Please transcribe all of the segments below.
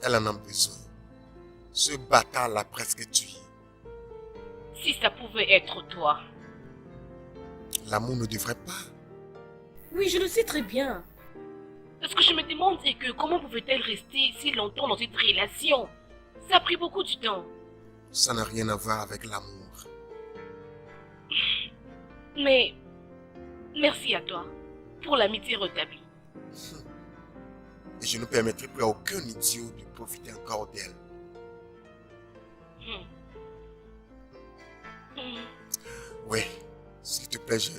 Elle en a besoin. Ce bâtard l'a presque tué. Si ça pouvait être toi. L'amour ne devrait pas. Oui, je le sais très bien. Ce que je me demande, c'est que comment pouvait-elle rester si longtemps dans cette relation? Ça a pris beaucoup de temps. Ça n'a rien à voir avec l'amour. Mais merci à toi pour l'amitié rétablie. Et je ne permettrai plus à aucun idiot de profiter encore d'elle. Oui, s'il te plaît, je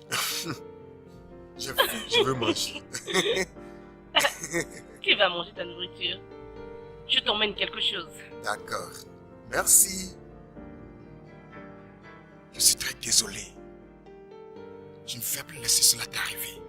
veux manger. Tu vas manger ta nourriture. Je t'emmène quelque chose. D'accord. Merci. Je suis très désolé. Je ne vais plus laisser cela t'arriver.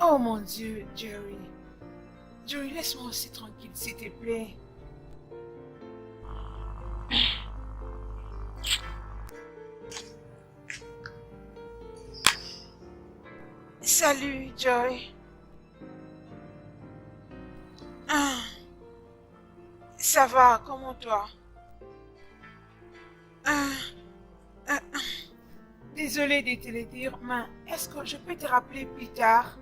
Oh mon Dieu, Jerry. Jerry, laisse-moi aussi tranquille, s'il te plaît. Salut, Joy. Ça va, comment toi? Désolée de te le dire, mais est-ce que je peux te rappeler plus tard?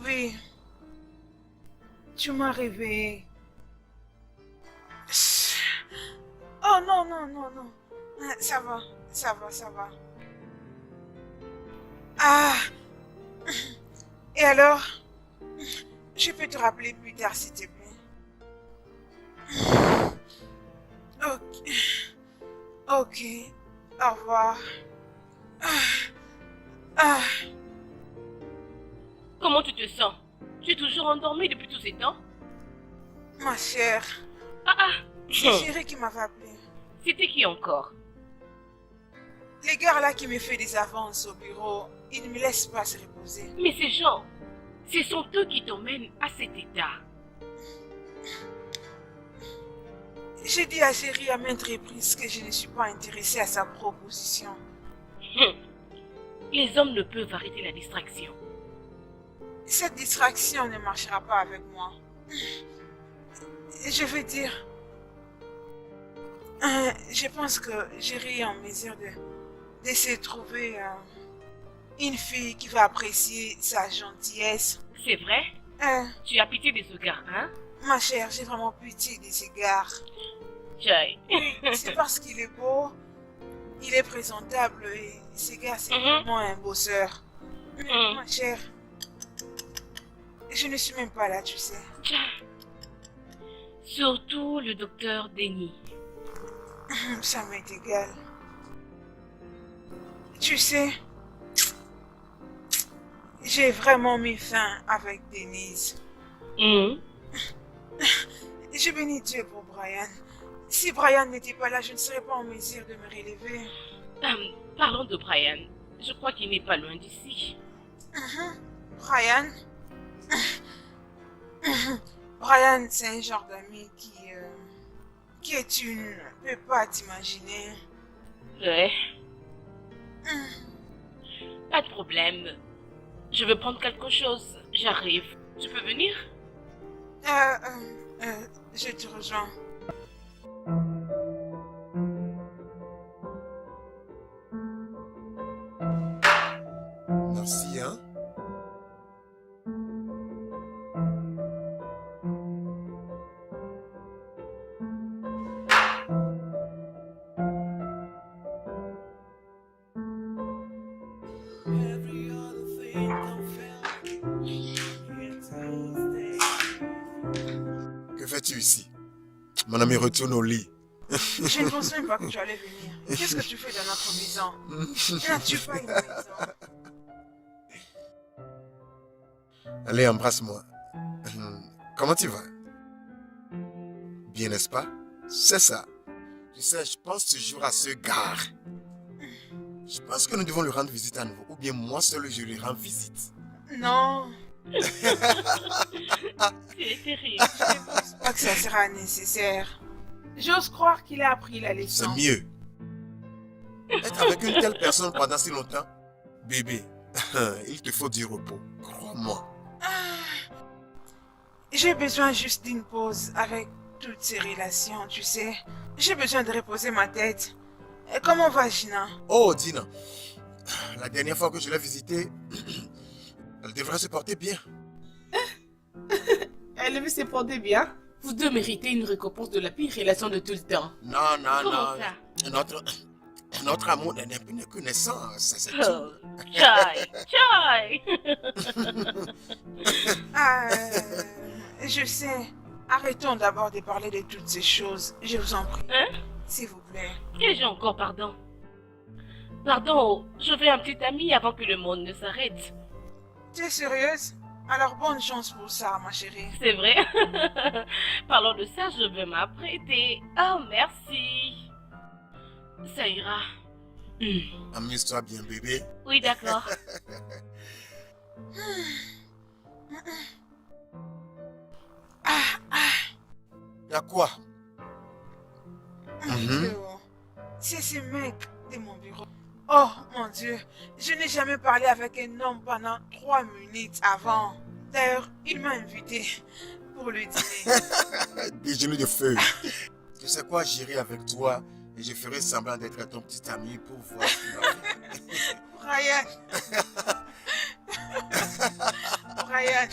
Oui. Tu m'as réveillé. Oh non, non, non, non. Ça va, ça va, ça va. Ah. Et alors? Je peux te rappeler plus tard, s'il te plaît. Ok. Ok. Au revoir. Comment tu te sens? Tu es toujours endormie depuis tous ces temps? Ma chère, c'est Chérie qui m'avait appelé. C'était qui encore? Les gars là qui me fait des avances au bureau, ils ne me laissent pas se reposer. Mais ces gens, ce sont eux qui t'emmènent à cet état. J'ai dit à Chérie à maintes reprises que je ne suis pas intéressée à sa proposition. Les hommes ne peuvent arrêter la distraction. Cette distraction ne marchera pas avec moi. Je veux dire, je pense que Chérie est en mesure de se trouver une fille qui va apprécier sa gentillesse. C'est vrai? Tu as pitié de ce gars, hein? Ma chère, j'ai vraiment pitié de ces gars. Joy. C'est parce qu'il est beau, il est présentable et ces gars, c'est vraiment un bosseur. Ma chère, je ne suis même pas là, tu sais. Surtout le docteur Denis. Ça m'est égal. Tu sais, j'ai vraiment mis fin avec Denise. Je bénis Dieu pour Brian. Si Brian n'était pas là, je ne serais pas en mesure de me relever. Parlons de Brian. Je crois qu'il n'est pas loin d'ici. Brian? Brian, c'est un genre d'ami que tu ne peux pas t'imaginer. Ouais. Pas de problème. Je veux prendre quelque chose. J'arrive. Tu peux venir? Je te rejoins. Merci, hein? Que fais-tu ici? Mon ami, retourne au lit. Je ne pense même pas que tu allais venir. Qu'est-ce que tu fais dans notre maison? N'as-tu pas une maison? Allez, embrasse-moi. Comment tu vas? Bien, n'est-ce pas? C'est ça. Tu sais, je pense toujours à ce gars. Je pense que nous devons lui rendre visite à nouveau. Ou bien moi seul, je lui rends visite. Non, Tu es terrible. je ne pense pas que ça sera nécessaire. J'ose croire qu'il a appris la C'est leçon. mieux. Être avec une telle personne pendant si longtemps, bébé, il te faut du repos. Crois-moi. J'ai besoin juste d'une pause avec toutes ces relations, tu sais. J'ai besoin de reposer ma tête. Et comment va Gina? Oh, Dina. La dernière fois que je l'ai visitée, elle devrait se porter bien. Elle veut se porter bien. Vous deux méritez une récompense de la pire relation de tout le temps. Non, non, Comment non. ça? Notre amour n'est plus connaissant. Ça, c'est tout. Oh, Chai, Chai. Je sais. Arrêtons d'abord de parler de toutes ces choses. Je vous en prie. Hein? S'il vous plaît. Et j'ai encore pardon. Pardon, je veux un petit ami avant que le monde ne s'arrête. Tu es sérieuse? Alors bonne chance pour ça, ma chérie. C'est vrai. Parlons de ça, je vais m'apprêter. Oh, merci. Ça ira. Amuse-toi bien, bébé. Oui, d'accord. Y'a quoi? C'est ce mec de mon bureau. Oh mon Dieu, je n'ai jamais parlé avec un homme pendant 3 minutes avant. D'ailleurs, il m'a invité pour le dîner. Déjeuner de feu. Tu sais quoi, j'irai avec toi et je ferai semblant d'être ton petit ami pour voir ce qu'il va faire. Brian. Brian.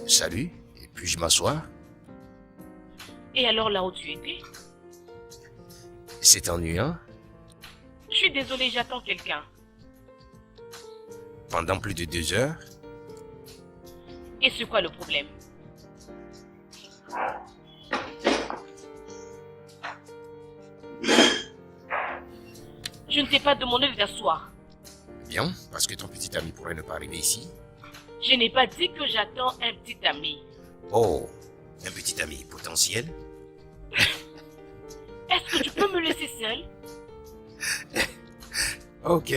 Salut, et puis-je m'asseoir? Et alors là où tu étais? C'est ennuyant. Je suis désolée, j'attends quelqu'un. Pendant plus de 2 heures? Et c'est quoi le problème? Je ne t'ai pas demandé de t'asseoir. Bien, parce que ton petit ami pourrait ne pas arriver ici. Je n'ai pas dit que j'attends un petit ami. Oh, un petit ami potentiel? Est-ce que tu peux me laisser seule? Ok.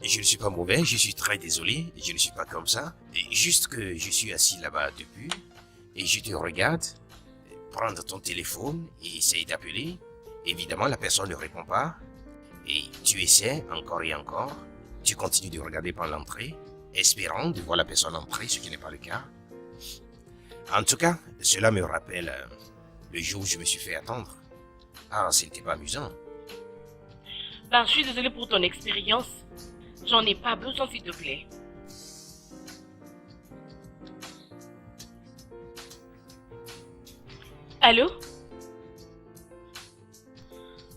Je ne suis pas mauvais, je suis très désolé, je ne suis pas comme ça. Juste que je suis assis là-bas depuis, et je te regarde, prendre ton téléphone et essayer d'appeler. Évidemment, la personne ne répond pas. Et tu essaies encore et encore. Tu continues de regarder par l'entrée, espérant de voir la personne entrer, ce qui n'est pas le cas. En tout cas, cela me rappelle le jour où je me suis fait attendre. Ah, ce n'était pas amusant. Ben, je suis désolée pour ton expérience. J'en ai pas besoin, s'il te plaît. Allô?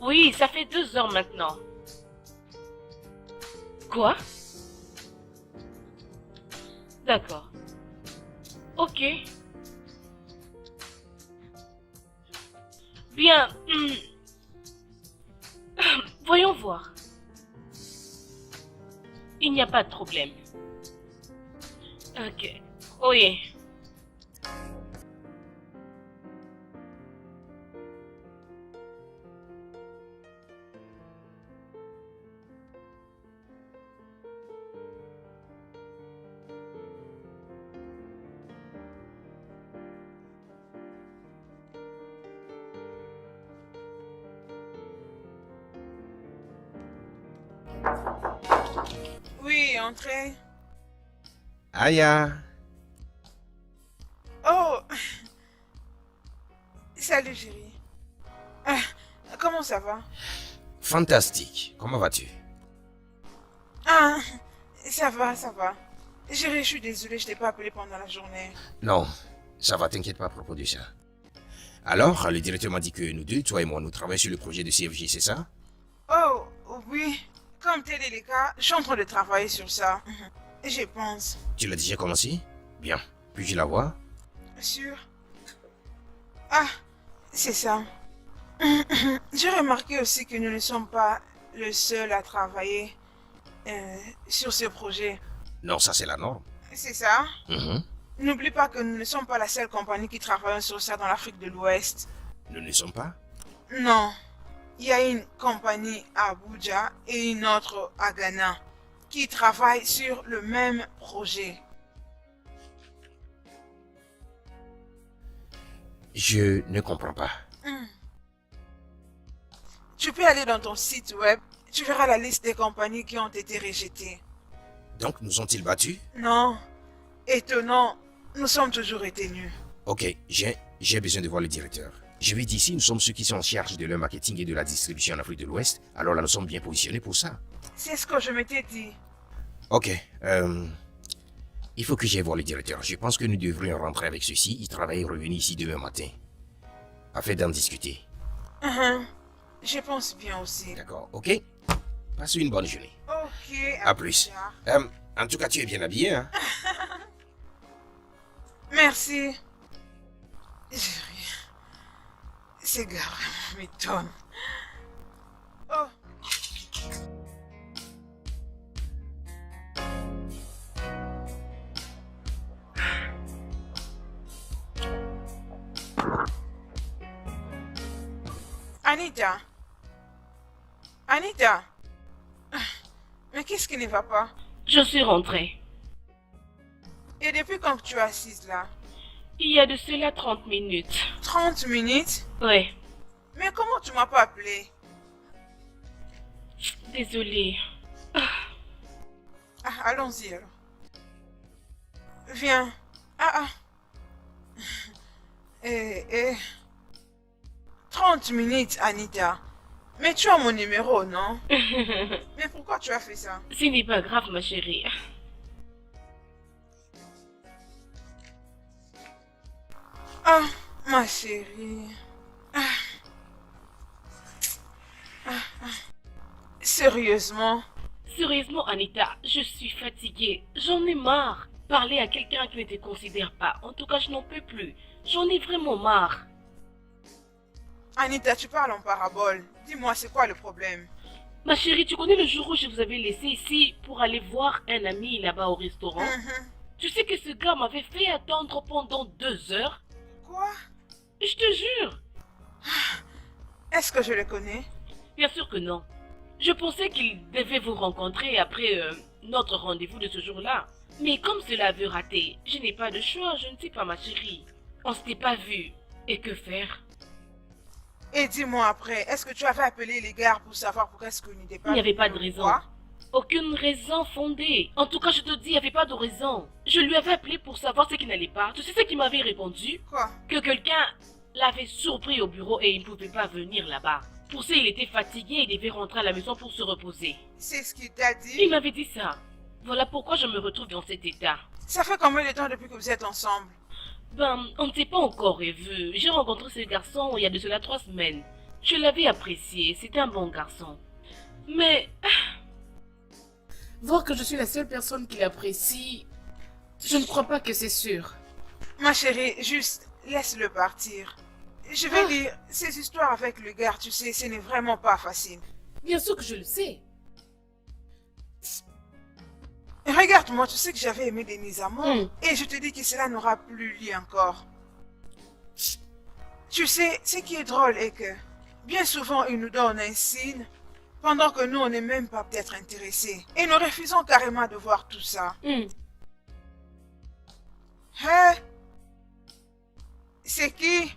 Oui, ça fait 2 heures maintenant. Quoi? D'accord. Ok. Bien. Voyons voir. Il n'y a pas de problème. Ok. Oui. Oui, entrez. Aya, Oh, salut chérie. Ah, comment ça va? fantastique. Comment vas-tu? Ah, ça va, ça va. Chérie, je suis désolée, je t'ai pas appelé pendant la journée. Non, ça va, t'inquiète pas à propos de ça. Alors, le directeur m'a dit que nous deux, toi et moi, nous travaillons sur le projet de CFJ, c'est ça? Oh, oui. Comme tel est le cas, je suis en train de travailler sur ça. Je pense. Tu l'as déjà commencé? Bien. Puis-je la voir? Sûr. Ah, c'est ça. J'ai remarqué aussi que nous ne sommes pas le seul à travailler sur ce projet. Non, ça c'est la norme. C'est ça? Mhm. N'oublie pas que nous ne sommes pas la seule compagnie qui travaille sur ça dans l'Afrique de l'Ouest. Nous ne sommes pas? Non. Il y a une compagnie à Abuja et une autre à Ghana qui travaillent sur le même projet. Je ne comprends pas. Tu peux aller dans ton site web, tu verras la liste des compagnies qui ont été rejetées. Donc, nous ont-ils battus? Non. Étonnant, nous sommes toujours retenus. Ok, j'ai besoin de voir le directeur. Je vais d'ici, nous sommes ceux qui sont en charge de leur marketing et de la distribution en Afrique de l'Ouest. Alors là, nous sommes bien positionnés pour ça. C'est ce que je m'étais dit. Ok, il faut que j'aille voir le directeur. Je pense que nous devrions rentrer avec ceci. Il travaille et revenir ici demain matin. Afin d'en discuter. Je pense bien aussi. D'accord, ok? Passe une bonne journée. Ok, À plus. tard. En tout cas, tu es bien habillé, hein? Merci. Chérie, ces gars vraiment m'étonnent. Oh. Anita. Anita. Mais qu'est-ce qui ne va pas? Je suis rentrée. Et depuis quand tu es assise là? Il y a de cela 30 minutes. 30 minutes? Ouais. Mais comment tu m'as pas appelé? Désolée. Ah, allons-y alors. Viens. Ah. 30 minutes, Anita. Mais tu as mon numéro, non? Mais pourquoi tu as fait ça? Ce n'est pas grave, ma chérie. Ah, ma chérie. Sérieusement? Sérieusement, Anita, je suis fatiguée. J'en ai marre. Parler à quelqu'un qui ne te considère pas. En tout cas, je n'en peux plus. J'en ai vraiment marre. Anita, tu parles en parabole. Dis-moi, c'est quoi le problème? Ma chérie, tu connais le jour où je vous avais laissé ici pour aller voir un ami là-bas au restaurant? Tu sais que ce gars m'avait fait attendre pendant 2 heures? Quoi? Je te jure. Est-ce que je le connais? Bien sûr que non. Je pensais qu'il devait vous rencontrer après notre rendez-vous de ce jour-là. Mais comme cela avait raté, je n'ai pas de choix, je ne sais pas ma chérie. On s'était pas vu. Et que faire? Et dis-moi après, est-ce que tu avais appelé les gars pour savoir pourquoi est-ce qu'il n'était pas... Il n'y avait venu pas de me raison. voir? Aucune raison fondée. En tout cas, je te dis, il n'y avait pas de raison. Je lui avais appelé pour savoir ce qui n'allait pas. Tu sais ce qu'il m'avait répondu? Quoi? Que quelqu'un l'avait surpris au bureau et il ne pouvait pas venir là-bas. Pour ça, il était fatigué et devait rentrer à la maison pour se reposer. C'est ce qu'il t'a dit? Il m'avait dit ça. Voilà pourquoi je me retrouve dans cet état. Ça fait combien de temps depuis que vous êtes ensemble? Ben, on ne s'est pas encore revu. J'ai rencontré ce garçon il y a de cela 3 semaines. Je l'avais apprécié, c'était un bon garçon. Mais, Voir que je suis la seule personne qui l'apprécie, je ne crois pas que c'est sûr. Ma chérie, juste laisse-le partir. Je vais dire, ces histoires avec le gars, tu sais, ce n'est vraiment pas facile. Bien sûr que je le sais. Regarde-moi, tu sais que j'avais aimé Denise à mort. Hmm. Et je te dis que cela n'aura plus lieu encore. Tu sais, ce qui est drôle est que bien souvent, il nous donne un signe pendant que nous, on n'est même pas peut-être intéressés. Et nous refusons carrément de voir tout ça. Hmm. Hein? C'est qui?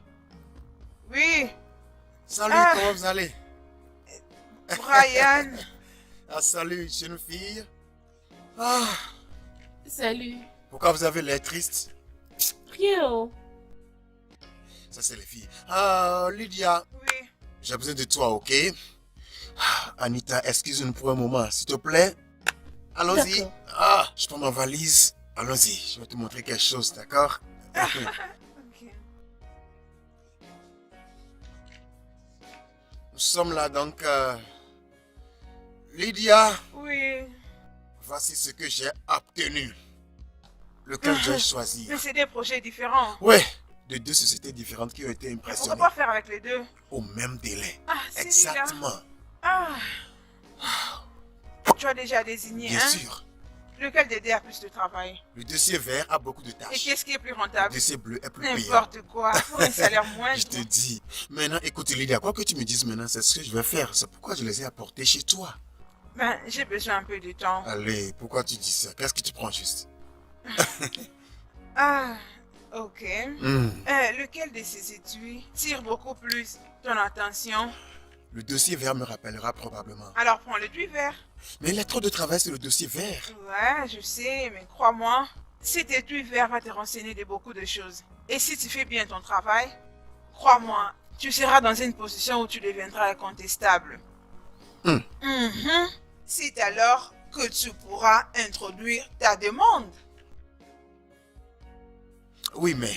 Oui, Salut, Ah. comment vous allez? Brian. Ah, salut, jeune fille. Ah, Salut. pourquoi vous avez l'air triste? Rien. Oh. Ça, c'est les filles. Ah, Lydia, Oui. j'ai besoin de toi, ok? Ah, Anita, excuse-nous pour un moment, s'il te plaît. Allons-y. D'accord. Ah, je prends ma valise. Allons-y, je vais te montrer quelque chose, d'accord? Ok. Nous sommes là, donc... Lydia, Oui. voici ce que j'ai obtenu. Lequel dois-je choisir? Mais c'est des projets différents. Ouais, de deux sociétés différentes qui ont été Et pourquoi impressionnées pas faire avec les deux? au même délai. Ah, c'est Exactement, Ah. Tu as déjà désigné, bien hein? sûr. Lequel des deux a plus de travail? Le dossier vert a beaucoup de Et tâches. qu'est-ce qui est plus Le rentable? dossier bleu est plus payant. N'importe quoi. Pour un salaire moindre. Je te dis. Maintenant, écoute Lydia, quoi que tu me dises maintenant, c'est ce que je vais faire. C'est pourquoi je les ai apportés chez toi. Ben, j'ai besoin un peu de temps. Allez, pourquoi tu dis ça? Qu'est-ce que tu prends juste? Ah, ok. Hmm, Lequel de ces étuis tire beaucoup plus ton attention? Le dossier vert me rappellera probablement. Alors prends le tuyau vert. Mais il y a trop de travail sur le dossier vert. Ouais, je sais, mais crois-moi, cet étui vert va te renseigner de beaucoup de choses. Et si tu fais bien ton travail, crois-moi, tu seras dans une position où tu deviendras incontestable. Hmm. Mhm. C'est alors que tu pourras introduire ta demande. Oui, mais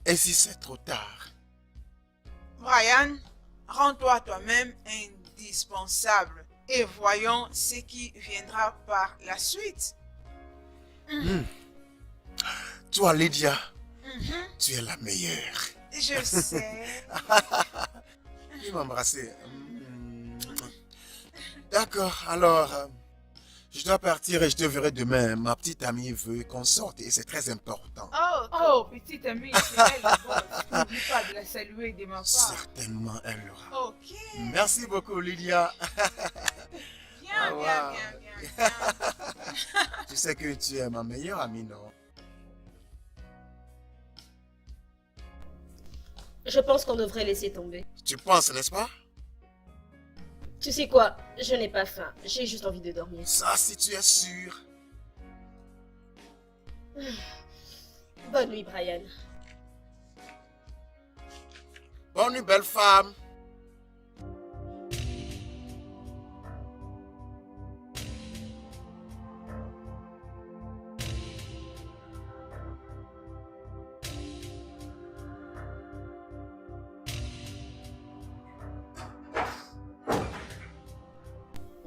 et si c'est trop tard? Brian, rends-toi toi-même indispensable et voyons ce qui viendra par la suite. Toi, Lydia, Mhm. tu es la meilleure. Je sais. Il m'a embrassé. D'accord, alors, je dois partir et je te verrai demain. Ma petite amie veut qu'on sorte et c'est très important. Oh, petite amie, c'est elle le boss. N'oublie pas de la saluer de ma part. Certainement, elle l'aura. Ok. Merci beaucoup, Lydia. Bien, Au bien, revoir. bien, bien, bien. Tu sais que tu es ma meilleure amie, non? Je pense qu'on devrait laisser tomber. Tu penses, n'est-ce pas? Tu sais quoi? Je n'ai pas faim. J'ai juste envie de dormir. Ça, si tu es sûr. Bonne nuit, Brian. Bonne nuit, belle femme.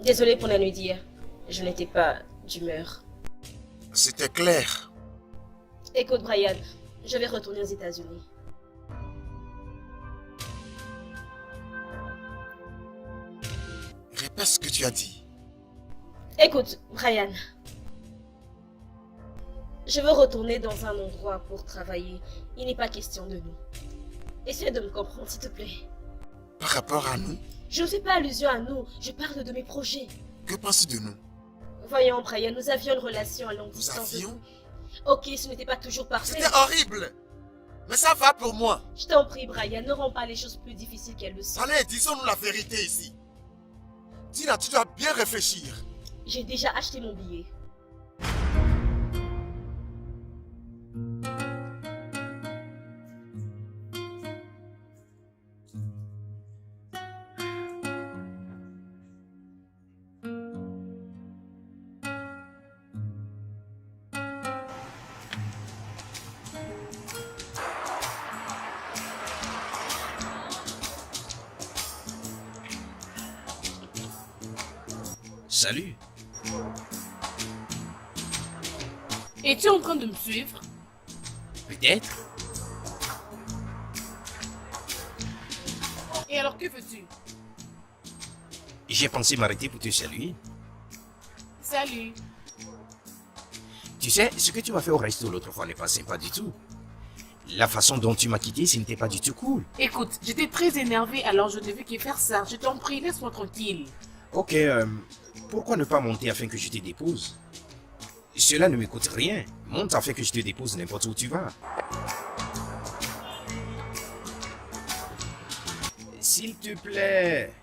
Désolée pour la nuit d'hier. Je n'étais pas d'humeur. C'était clair. Écoute, Brian, je vais retourner aux États-Unis. Répète ce que tu as dit. Écoute, Brian. Je veux retourner dans un endroit pour travailler. Il n'est pas question de nous. Essaie de me comprendre, s'il te plaît. Par rapport à nous, Je ne fais pas allusion à nous. Je parle de mes projets. que penses-tu de nous? Voyons, Brian, nous avions une relation à longue Nous distance. avions? Ok, ce n'était pas toujours parfait. C'était horrible. Mais ça va pour moi. Je t'en prie, Brian, ne rends pas les choses plus difficiles qu'elles le sont. Allez, disons-nous la vérité ici. Tina, tu dois bien réfléchir. J'ai déjà acheté mon billet. Salut. Es-tu en train de me suivre? Peut-être. Et alors que veux-tu? J'ai pensé m'arrêter pour te saluer. Salut. Tu sais, ce que tu m'as fait au resto l'autre fois n'est pas sympa du tout. La façon dont tu m'as quitté, ce n'était pas du tout cool. Écoute, j'étais très énervée, alors je ne devais que faire ça. Je t'en prie, laisse-moi tranquille. Ok, pourquoi ne pas monter afin que je te dépose? Cela ne me coûte rien. Monte afin que je te dépose n'importe où tu vas. S'il te plaît.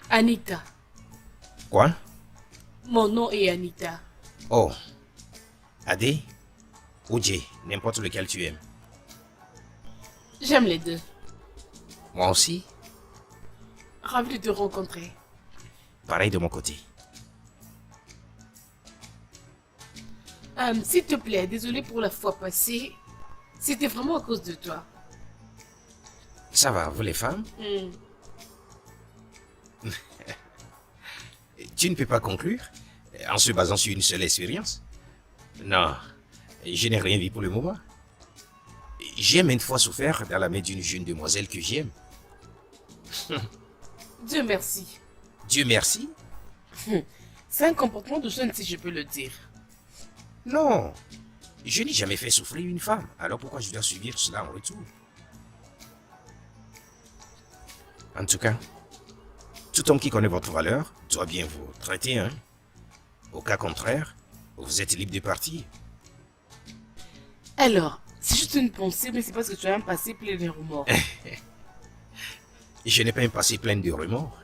Anita. Quoi? Mon nom est Anita. Oh. Adé ou Jay, n'importe lequel tu aimes. J'aime les deux. Moi aussi, Ravi de te rencontrer. pareil de mon côté. S'il te plaît, désolé pour la fois passée. C'était vraiment à cause de toi. Ça va, vous les femmes? Hmm. Tu ne peux pas conclure en se basant sur une seule expérience? Non, je n'ai rien vu pour le moment. J'ai maintes fois souffert dans la main d'une jeune demoiselle que j'aime. Dieu merci. Dieu merci. C'est un comportement de jeune, si je peux le dire. Non, je n'ai jamais fait souffrir une femme. Alors pourquoi je dois subir cela en retour? En tout cas, tout homme qui connaît votre valeur doit bien vous traiter, hein? Au cas contraire, vous êtes libre de partir. Alors, c'est juste une pensée, mais c'est parce que tu as un passé plein de remords. Je n'ai pas un passé plein de remords.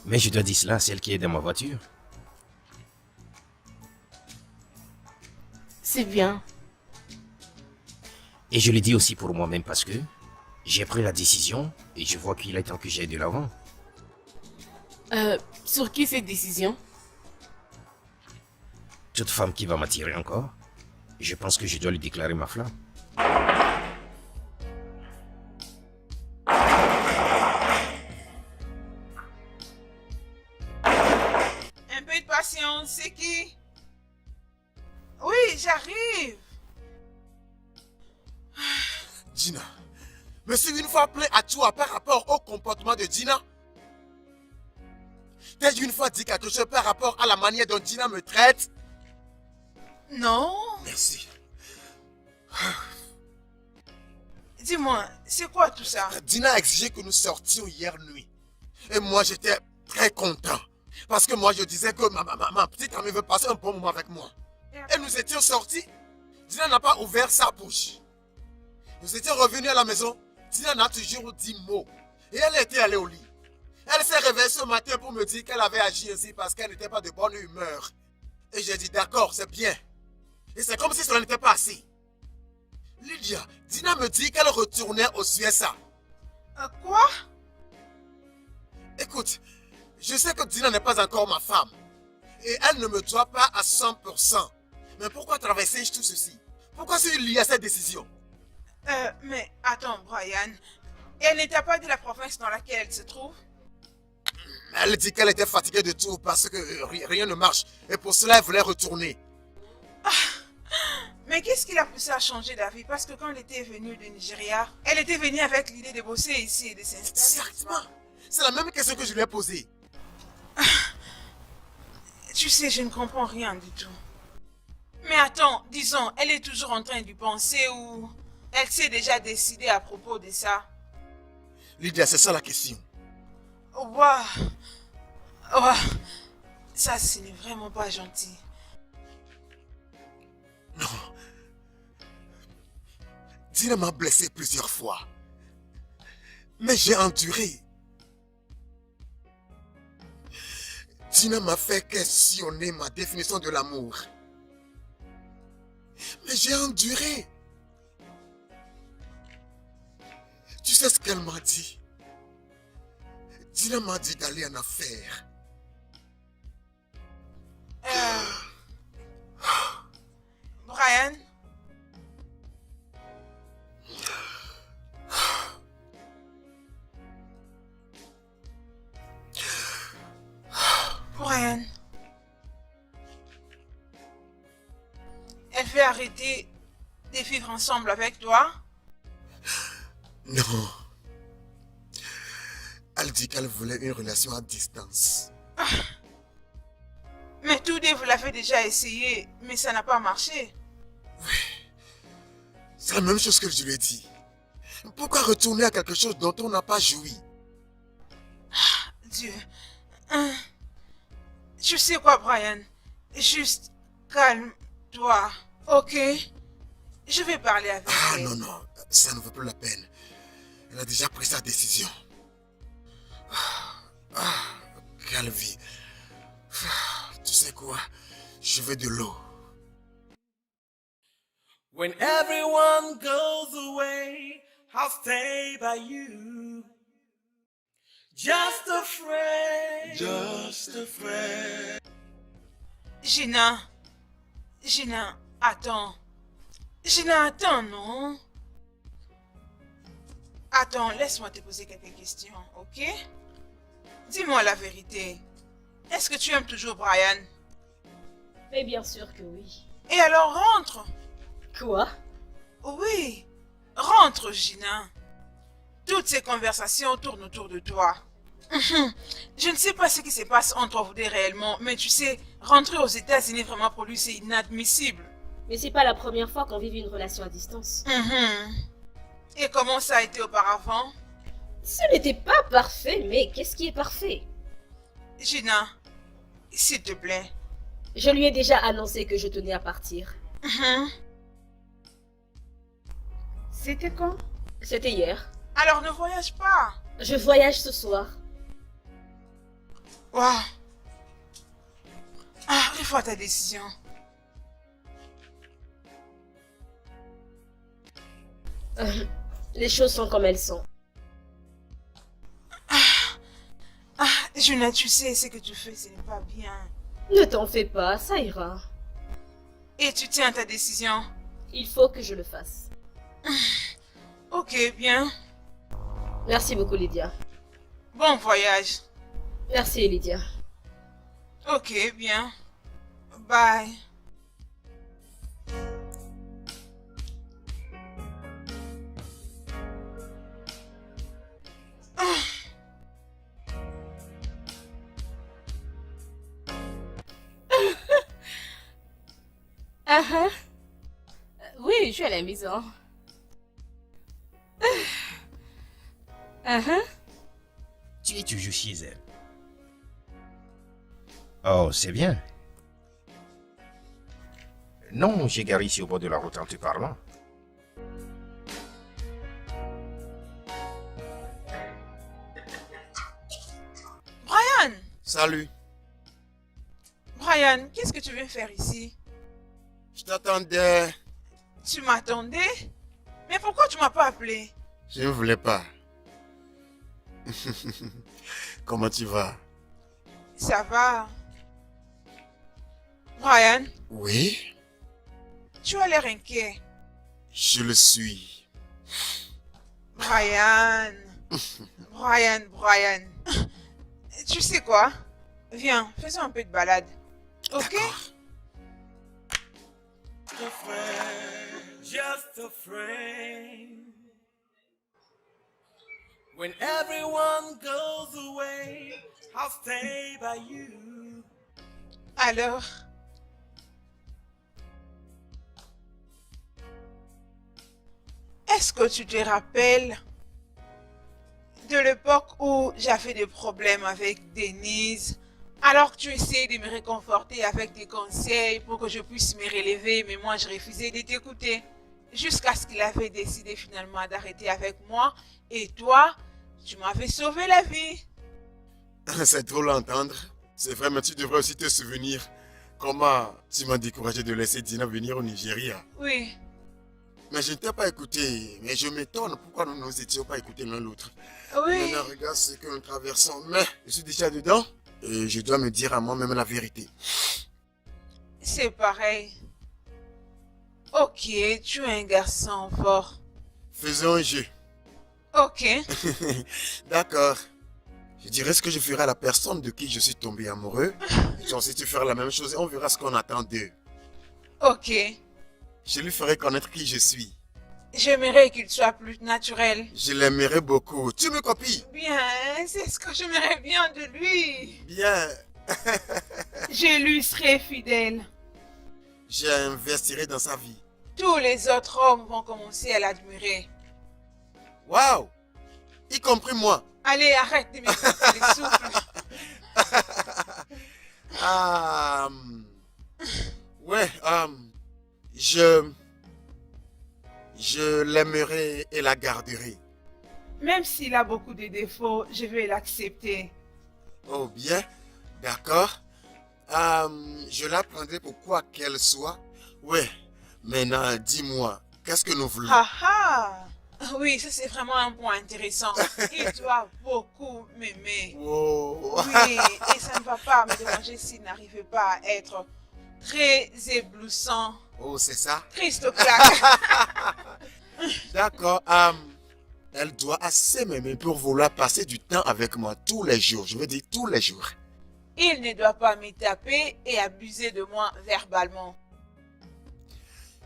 Mais je dois dire cela à celle qui est dans ma voiture. C'est bien. Et je le dis aussi pour moi-même parce que j'ai pris la décision et je vois qu'il est temps que j'aille de l'avant. Sur qui cette décision? Toute femme qui va m'attirer encore, je pense que je dois lui déclarer ma flamme. Un peu de patience, c'est qui? Oui, j'arrive. Gina, me suis une fois plaint à toi par rapport au comportement de Gina. T'as une fois dit quelque chose par rapport à la manière dont Gina me traite? Non. Merci. Dis-moi, c'est quoi tout ça? Dina a exigé que nous sortions hier nuit. Et moi, j'étais très content. Parce que moi, je disais que ma petite amie veut passer un bon moment avec moi. Et nous étions sortis. Dina n'a pas ouvert sa bouche. Nous étions revenus à la maison. Dina n'a toujours dit mot. Et elle était allée au lit. Elle s'est réveillée ce matin pour me dire qu'elle avait agi ainsi parce qu'elle n'était pas de bonne humeur. Et j'ai dit d'accord, c'est bien. Et c'est comme si cela n'était pas assez. Lydia, Dina me dit qu'elle retournait au USA. Quoi? Écoute, je sais que Dina n'est pas encore ma femme. Et elle ne me doit pas à 100%. Mais pourquoi traverser tout ceci? Pourquoi il y a cette décision? Mais attends, Brian. Elle n'était pas de la province dans laquelle elle se trouve? Elle dit qu'elle était fatiguée de tout parce que rien ne marche. Et pour cela, elle voulait retourner. Mais qu'est-ce qui l'a poussée à changer d'avis? Parce que quand elle était venue du Nigeria, elle était venue avec l'idée de bosser ici et de s'installer. Exactement. C'est la même question que je lui ai posée. Tu sais, je ne comprends rien du tout. Mais attends, disons, elle est toujours en train d'y penser ou elle s'est déjà décidée à propos de ça? Lydia, c'est ça la question. Waouh! Waouh! Ça, ce n'est vraiment pas gentil. Non. Dina m'a blessé plusieurs fois. Mais j'ai enduré. Dina m'a fait questionner ma définition de l'amour. Mais j'ai enduré. Tu sais ce qu'elle m'a dit? Dina m'a dit d'aller en affaires. fait arrêter de vivre ensemble avec toi? Non. Elle dit qu'elle voulait une relation à distance. Mais tous deux, vous l'avez déjà essayé, mais ça n'a pas marché. C'est la même chose que je lui ai dit. Pourquoi retourner à quelque chose dont on n'a pas joui? Dieu. Tu sais quoi, Brian? Juste calme-toi, ok? Je vais parler avec Ah elle. non, non, ça ne vaut plus la peine. Elle a déjà pris sa décision. Quelle vie. Tu sais quoi? Je veux de l'eau. When everyone goes away, I'll stay by you. Just a friend. Just a friend. Gina, attends. Gina, attends, non? Attends, laisse-moi te poser quelques questions, ok? Dis-moi la vérité. Est-ce que tu aimes toujours Brian? Mais bien sûr que oui. Et alors rentre. Quoi? Oui, rentre, Gina. Toutes ces conversations tournent autour de toi. Je ne sais pas ce qui se passe entre vous deux réellement, mais tu sais, rentrer aux États-Unis vraiment pour lui, c'est inadmissible. Mais c'est pas la première fois qu'on vit une relation à distance. Et comment ça a été auparavant? Ce n'était pas parfait, mais qu'est-ce qui est parfait? Gina, s'il te plaît. Je lui ai déjà annoncé que je tenais à partir. C'était quand? C'était hier. Alors ne voyage pas. Je voyage ce soir. Waouh. Ah, il faut ta décision. Les choses sont comme elles sont. Gina, tu sais, ce que tu fais, ce n'est pas bien. Ne t'en fais pas, ça ira. Et tu tiens à ta décision? Il faut que je le fasse. Ok, bien. Merci beaucoup, Lydia. Bon voyage. Merci, Lydia. Ok, bien. Bye. Oui, je suis à la maison. Tu es toujours chez elle. Oh, c'est bien. Non, j'ai garé ici au bord de la route en te parlant. Brian! Salut. Brian, qu'est-ce que tu viens faire ici? Je t'attendais. Tu m'attendais? Mais pourquoi tu m'as pas appelé? Je ne voulais pas. Comment tu vas? Ça va. Brian, Oui, tu as l'air inquiet. je le suis. Brian. Brian. Tu sais quoi? Viens, faisons un peu de balade. Ok? Just a friend. When everyone goes away, I'll stay by you. Alors, est-ce que tu te rappelles de l'époque où j'avais des problèmes avec Denise, alors que tu essayais de me réconforter avec des conseils pour que je puisse me relever, mais moi je refusais de t'écouter, jusqu'à ce qu'il avait décidé finalement d'arrêter avec moi, et toi, tu m'avais sauvé la vie. C'est drôle à entendre. C'est vrai, mais tu devrais aussi te souvenir comment tu m'as découragé de laisser Dina venir au Nigeria. Oui, Mais je ne t'ai pas écouté. Mais je m'étonne pourquoi nous ne nous étions pas écoutés l'un l'autre. oui. Maintenant, regarde ce que nous traversons. Mais je suis déjà dedans. Et je dois me dire à moi-même la vérité. C'est pareil. Ok, tu es un garçon fort. Faisons un jeu. Ok, D'accord. Je dirai ce que je ferai à la personne de qui je suis tombé amoureux. Et toi aussi, tu feras la même chose et on verra ce qu'on attend d'eux. ok. Je lui ferai connaître qui je suis. J'aimerais qu'il soit plus naturel. Je l'aimerais beaucoup. Tu me copies? Bien, c'est ce que j'aimerais bien de lui. Bien. Je lui serai fidèle. J'investirai dans sa vie. Tous les autres hommes vont commencer à l'admirer. Waouh! Y compris moi. Allez, arrête de me casser les souffles. Ah, ouais, je l'aimerai et la garderai. Même s'il a beaucoup de défauts, je vais l'accepter. Oh bien, d'accord. Je la prendrai pour quoi qu'elle soit. Ouais, maintenant dis-moi, qu'est-ce que nous voulons? Ah ah! Oui, ça c'est vraiment un point intéressant. Il doit beaucoup m'aimer. Wow. Oui, et ça ne va pas me déranger s'il n'arrivait pas à être très éblouissant. Oh, c'est ça? Christoclaque. D'accord. Elle doit assez m'aimer pour vouloir passer du temps avec moi tous les jours. Je veux dire tous les jours. Il ne doit pas me taper et abuser de moi verbalement.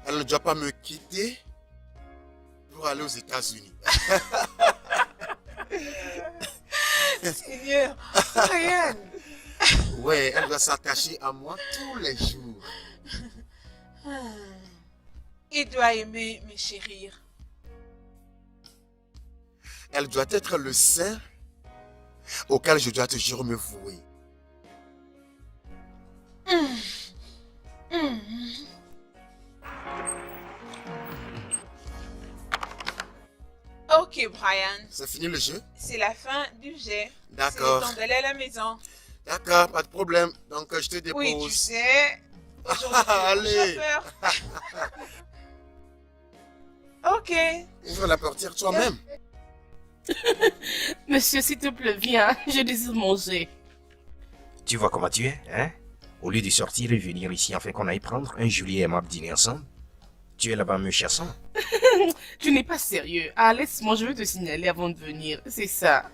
Elle ne doit pas me quitter pour aller aux États-Unis. Seigneur, Brian. Ouais, elle doit s'attacher à moi tous les jours. Il doit aimer me chérir. Elle doit être le saint auquel je dois toujours me vouer. Ok, Brian. C'est fini le jeu? C'est la fin du jet. D'accord. C'est le temps d'aller à la maison. D'accord, pas de problème. Donc je te dépose. Oui, tu sais. Allez. Ok. Ouvre la portière toi-même. Monsieur, s'il te plaît, viens. Je désire manger. Tu vois comment tu es, hein? Au lieu de sortir et venir ici afin qu'on aille prendre un joli et aimable dîner ensemble, tu es là-bas me chassant. Tu n'es pas sérieux. Ah, laisse-moi, je vais te signaler avant de venir. C'est ça.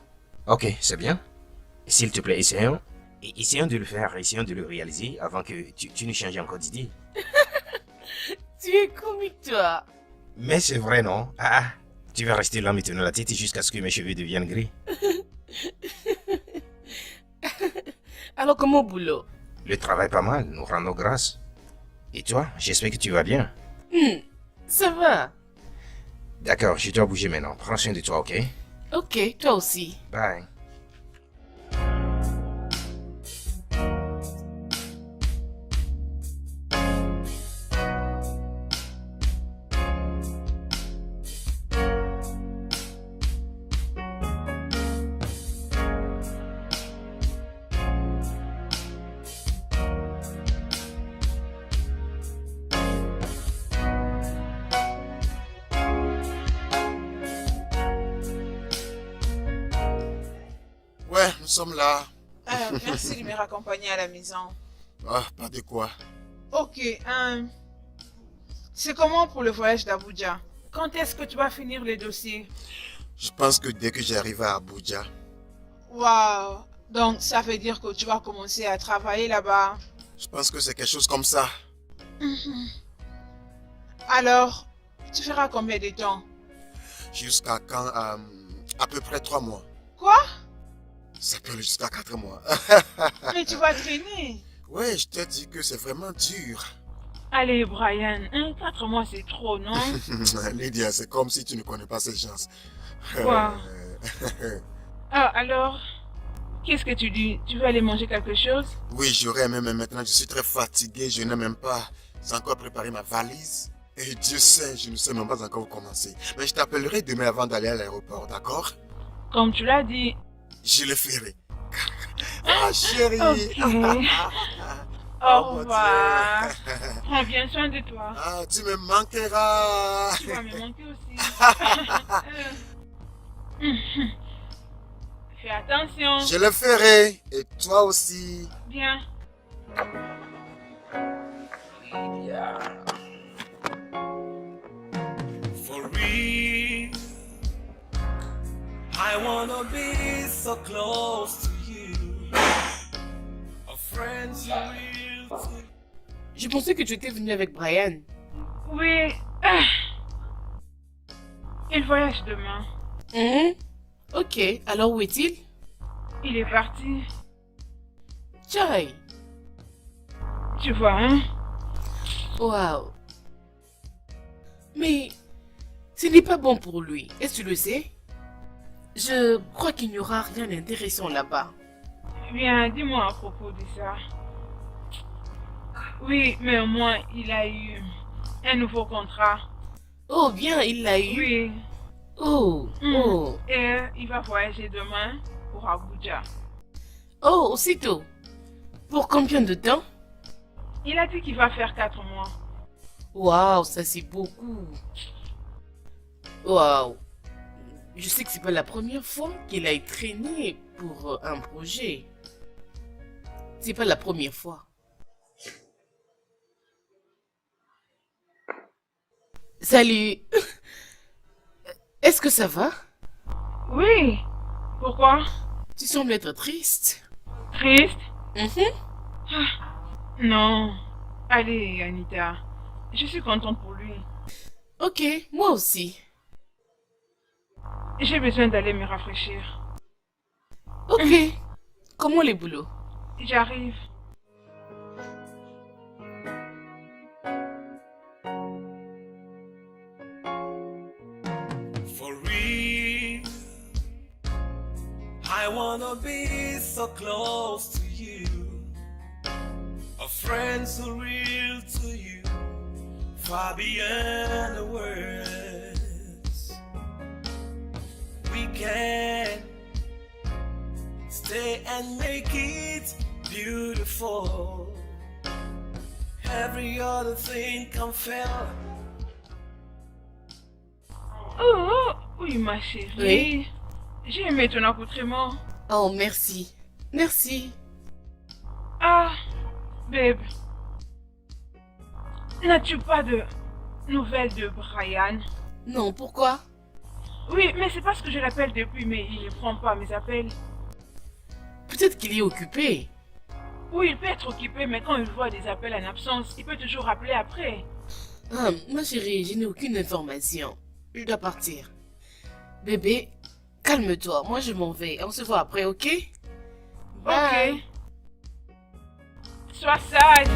Ok, c'est bien. S'il te plaît, essayons. Et essayons de le faire, essayons de le réaliser avant que tu ne changes encore d'idée. Tu es comique, toi. Mais c'est vrai, non? Ah, tu vas rester là me tenir la tête jusqu'à ce que mes cheveux deviennent gris. Alors, comment au boulot? Le travail pas mal, nous rendons grâce. Et toi, j'espère que tu vas bien. Ça va. D'accord, je dois bouger maintenant. Prends soin de toi, ok? Ok, toi aussi. Bye. Ouais, nous sommes là. Merci de me raccompagner à la maison. Ah, pas de quoi. Ok, c'est comment pour le voyage d'Abuja? Quand est-ce que tu vas finir les dossiers? Je pense que dès que j'arrive à Abuja, Waouh! Donc, ça veut dire que tu vas commencer à travailler là-bas. je pense que c'est quelque chose comme ça. Alors, tu feras combien de temps? Jusqu'à quand? À peu près 3 mois. Quoi? Ça peut aller jusqu'à 4 mois. Mais tu vas traîner. Ouais, je te dis que c'est vraiment dur. Allez, Brian, 4 mois c'est trop, non? Lydia, c'est comme si tu ne connais pas ces gens. Quoi? Ah, alors, qu'est-ce que tu dis? Tu veux aller manger quelque chose? Oui, j'aurais aimé, mais maintenant je suis très fatigué. Je n'ai même pas encore préparé ma valise. Et Dieu sait, je ne sais même pas encore où commencer. Mais je t'appellerai demain avant d'aller à l'aéroport, d'accord? Comme tu l'as dit. Je le ferai. Ah, chérie! Ok. Oh, Au mon revoir. Dieu. Prends bien soin de toi. Ah, tu me manqueras. Tu vas me manquer aussi. Fais attention. Je le ferai. Et toi aussi. Bien. For real, I wanna be so close to you. A friend you will. Je pensais que tu étais venu avec Brian. Oui. Il voyage demain. Ok, alors où est-il? Il est parti. Chai. Tu vois, hein? Waouh. Mais ce n'est pas bon pour lui, est-ce que tu le sais? Je crois qu'il n'y aura rien d'intéressant là-bas. Bien, dis-moi à propos de ça. Oui, mais au moins, il a eu un nouveau contrat. Oh bien, il l'a eu. Oui. Oh, oh. Et il va voyager demain pour Abuja. Oh, aussitôt. Pour combien de temps? Il a dit qu'il va faire 4 mois. Waouh, ça c'est beaucoup. Waouh. Je sais que c'est pas la première fois qu'il a été traîné pour un projet. C'est pas la première fois. Salut. Est-ce que ça va? Oui. Pourquoi? Tu sembles être triste. Triste? Mhm. Non. Allez, Anita. Je suis contente pour lui. Ok, moi aussi. J'ai besoin d'aller me rafraîchir. Ok. Comment les boulots? J'arrive. For real, I wanna be so close to you. A friend so real to you, far beyond the words. We can stay and make it beautiful. Every other thing can fail. Oh, oui, ma chérie. Oui. J'ai aimé ton accoutrement. Oh, merci. Merci. Ah, babe. N'as-tu pas de nouvelles de Brian? Non, pourquoi? Oui, mais c'est parce que je l'appelle depuis, mais il ne prend pas mes appels. Peut-être qu'il est occupé. Oui, il peut être occupé, mais quand il voit des appels en absence, il peut toujours rappeler après. Ah, ma chérie, je n'ai aucune information. Je dois partir. Bébé, calme-toi. Moi, je m'en vais. On se voit après, ok? Bye. Ok. Sois sage.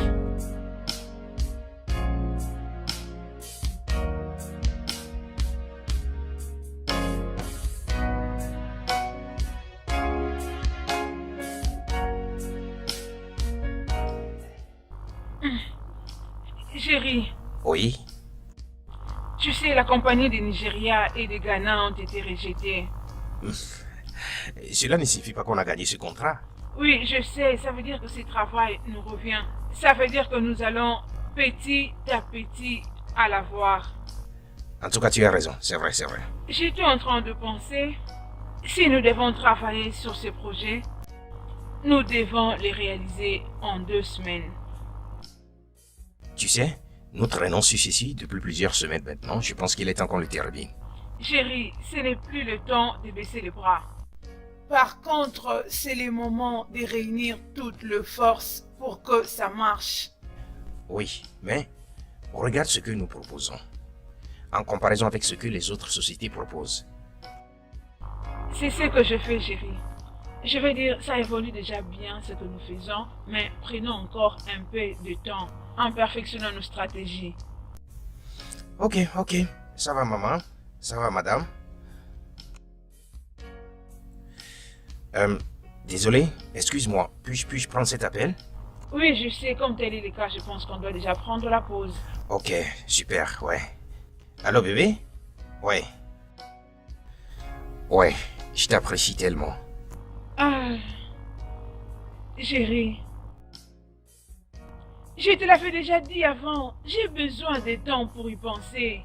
Chérie, Oui, tu sais, la compagnie des Nigeria et des Ghana ont été rejetées. cela ne signifie pas qu'on a gagné ce contrat. Oui, je sais, ça veut dire que ce travail nous revient. Ça veut dire que nous allons petit à petit à l'avoir. En tout cas, tu as raison, c'est vrai, c'est vrai. J'étais en train de penser, si nous devons travailler sur ces projets, nous devons les réaliser en 2 semaines. Tu sais, nous traînons sur ceci depuis plusieurs semaines maintenant. Je pense qu'il est temps qu'on le termine. Chérie, ce n'est plus le temps de baisser les bras. Par contre, c'est le moment de réunir toutes les forces pour que ça marche. Oui, mais regarde ce que nous proposons. En comparaison avec ce que les autres sociétés proposent. C'est ce que je fais, chérie. Je veux dire, ça évolue déjà bien ce que nous faisons, mais prenons encore un peu de temps en perfectionnant nos stratégies. Ok, ok. Ça va, maman. Ça va, madame. Désolé, excuse-moi. Puis-je prendre cet appel? Oui, je sais, comme tel est le cas, je pense qu'on doit déjà prendre la pause. Ok, super, ouais. Allô, bébé? Ouais. Ouais, je t'apprécie tellement. Ah, chérie, je te l'avais déjà dit avant, j'ai besoin de temps pour y penser.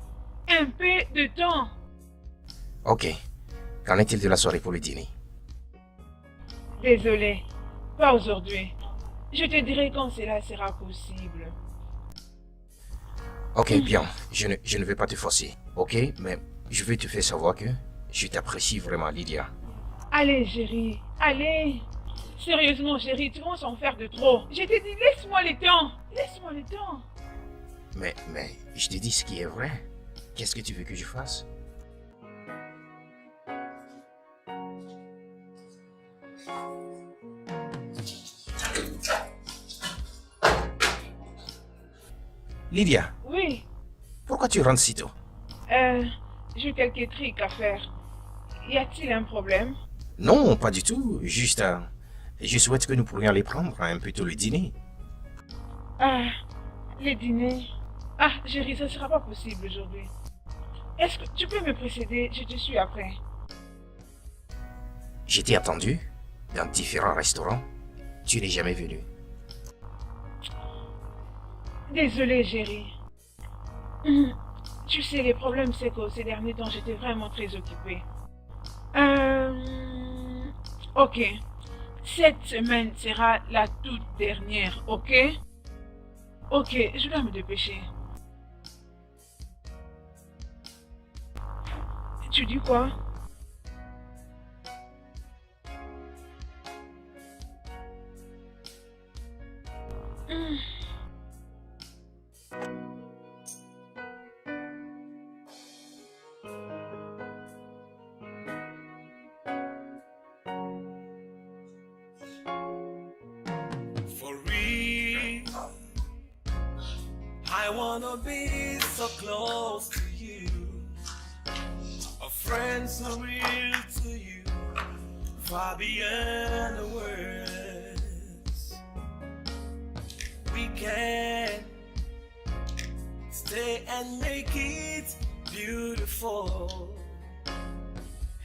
Un peu de temps. Ok. Qu'en est-il de la soirée pour le dîner? Désolée, pas aujourd'hui. Je te dirai quand cela sera possible. Ok, bien. Je ne vais pas te forcer. Ok, mais je vais te faire savoir que je t'apprécie vraiment, Lydia. Allez, chérie, allez. Sérieusement, chérie, tu vas s'en faire de trop. Je te dis, laisse-moi le temps. Laisse-moi le temps. Mais je te dis ce qui est vrai. Qu'est-ce que tu veux que je fasse? Lydia, Oui, pourquoi tu rentres si tôt? j'ai quelques trucs à faire. Y a-t-il un problème? Non, pas du tout. Juste, je souhaite que nous pourrions aller prendre un peu tôt le dîner. Ah, le dîner. Ah, chérie, ça sera pas possible aujourd'hui. Est-ce que tu peux me précéder? Je te suis après. Je t'ai attendu dans différents restaurants. Tu n'es jamais venu. Désolée, chérie. Tu sais, les problèmes, c'est que ces derniers temps, j'étais vraiment très occupée. Ok. Cette semaine sera la toute dernière, ok? Ok, je dois me dépêcher. Tu dis quoi? For real, I wanna be so close to you. A friend so real to you, far beyond the words. We can stay and make it beautiful.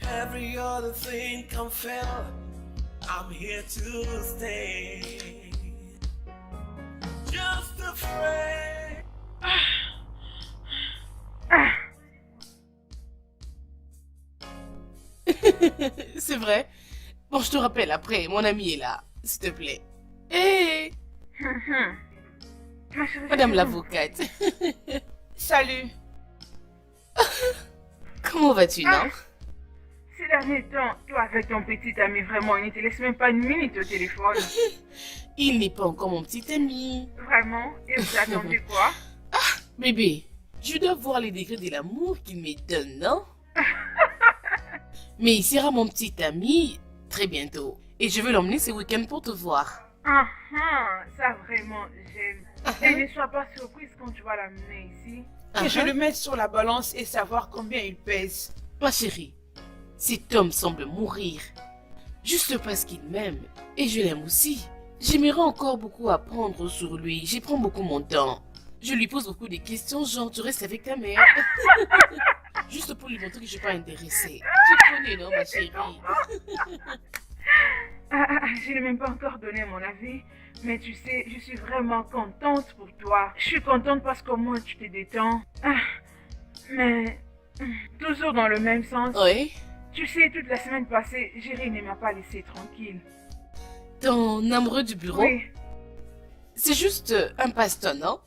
Every other thing can fail. I'm here to stay. Just afraid. C'est vrai. Bon, je te rappelle après, mon ami est là, s'il te plaît. Hé, Ma chérie, madame l'avocate. Salut. Comment vas-tu, non? Ces derniers temps, toi avec ton petit ami, vraiment, il ne te laisse même pas une minute au téléphone. Il n'est pas encore mon petit ami. Vraiment? Et vous attendez quoi? Bébé, je dois voir les degrés de l'amour qu'il me donne, non? Mais il sera mon petit ami très bientôt. Et je vais l'emmener ce week-end pour te voir. Ah ah, ça vraiment, j'aime. Et ne sois pas surprise quand tu vas l'amener ici. Que je le mette sur la balance et savoir combien il pèse. Ma chérie, cet homme semble mourir. Juste parce qu'il m'aime. Et je l'aime aussi. J'aimerais encore beaucoup apprendre sur lui. J'y prends beaucoup mon temps. Je lui pose beaucoup de questions, genre tu restes avec ta mère. Juste pour lui montrer que je suis pas intéressée. Tu connais, non, ma chérie? Je n'ai même pas encore donné mon avis, mais tu sais, je suis vraiment contente pour toi. Je suis contente parce qu'au moins tu te détends. Mais toujours dans le même sens. Oui? Tu sais, toute la semaine passée, Jerry ne m'a pas laissé tranquille. Ton amoureux du bureau? Oui, C'est juste un passe-temps, non?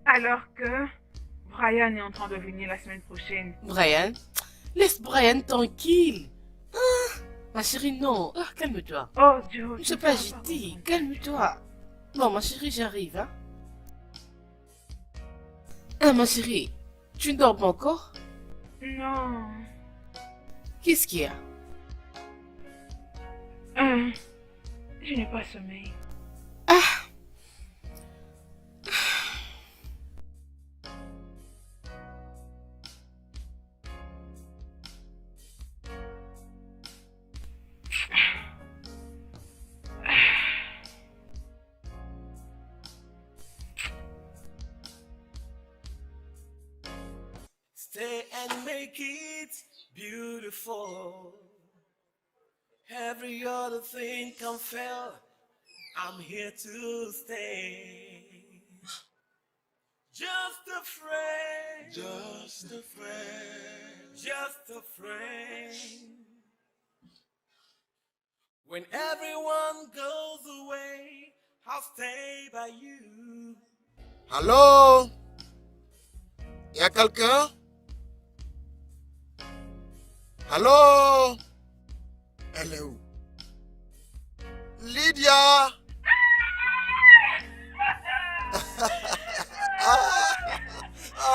alors que Brian est en train de venir la semaine prochaine. Brian? Laisse Brian tranquille. Ah, ma chérie, non. Ah, calme-toi. Oh Dieu, Je ne suis pas agitée. Calme-toi. Bon, ma chérie, j'arrive, hein. Ah, ma chérie, tu ne dors pas encore? Non. Qu'est-ce qu'il y a? Je n'ai pas sommeil. Stay and make it beautiful. Every other thing can fail. I'm here to stay. Just a friend. Just a friend. Just a friend. When everyone goes away, I'll stay by you. Allô? Y a quelqu'un? Allô? Elle est où? Lydia! Ah!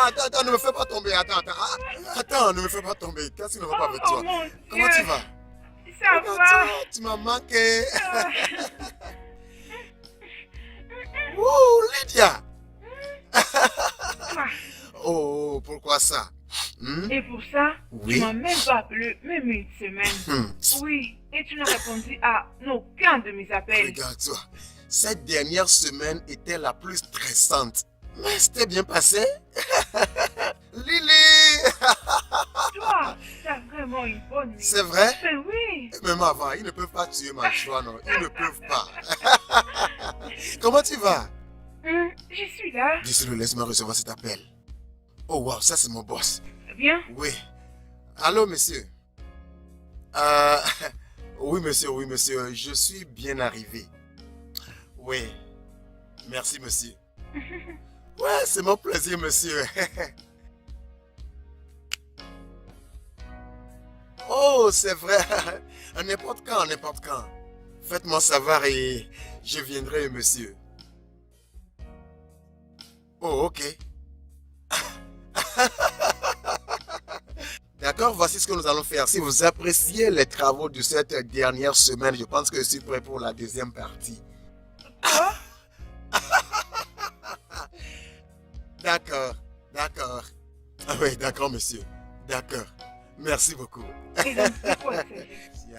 attends, ne me fais pas tomber. Attends, ne me fais pas tomber. Qu'est-ce qui ne va pas avec Oh toi? mon Dieu. Comment tu vas? Ça Regarde va. toi, tu m'as manqué. Ouh, Lydia. Oh, pourquoi ça? Et pour ça, Oui. tu m'as même pas appelé, même une semaine. Oui, et tu n'as répondu à aucun de mes appels. Regarde-toi. Cette dernière semaine était la plus stressante. Mais c'était bien passé. Lily. Toi, t'as vraiment une bonne nuit. C'est vrai? Mais oui. Même avant, ils ne peuvent pas tuer ma joie, non. Ils ne peuvent pas. Comment tu vas? Je suis là. Désolé, laisse-moi recevoir cet appel. Oh wow, ça c'est mon boss. Bien. Oui. Allô, monsieur. Oui, monsieur, je suis bien arrivé. Oui. Merci, monsieur. Ouais, c'est mon plaisir, monsieur. Oh, c'est vrai. N'importe quand, n'importe quand. Faites-moi savoir et je viendrai, monsieur. Oh, ok. D'accord, voici ce que nous allons faire. Si vous appréciez les travaux de cette dernière semaine, je pense que je suis prêt pour la deuxième partie. Quoi? D'accord. Ah oui, d'accord, monsieur. D'accord. Merci beaucoup. Et donc, c'est quoi ça?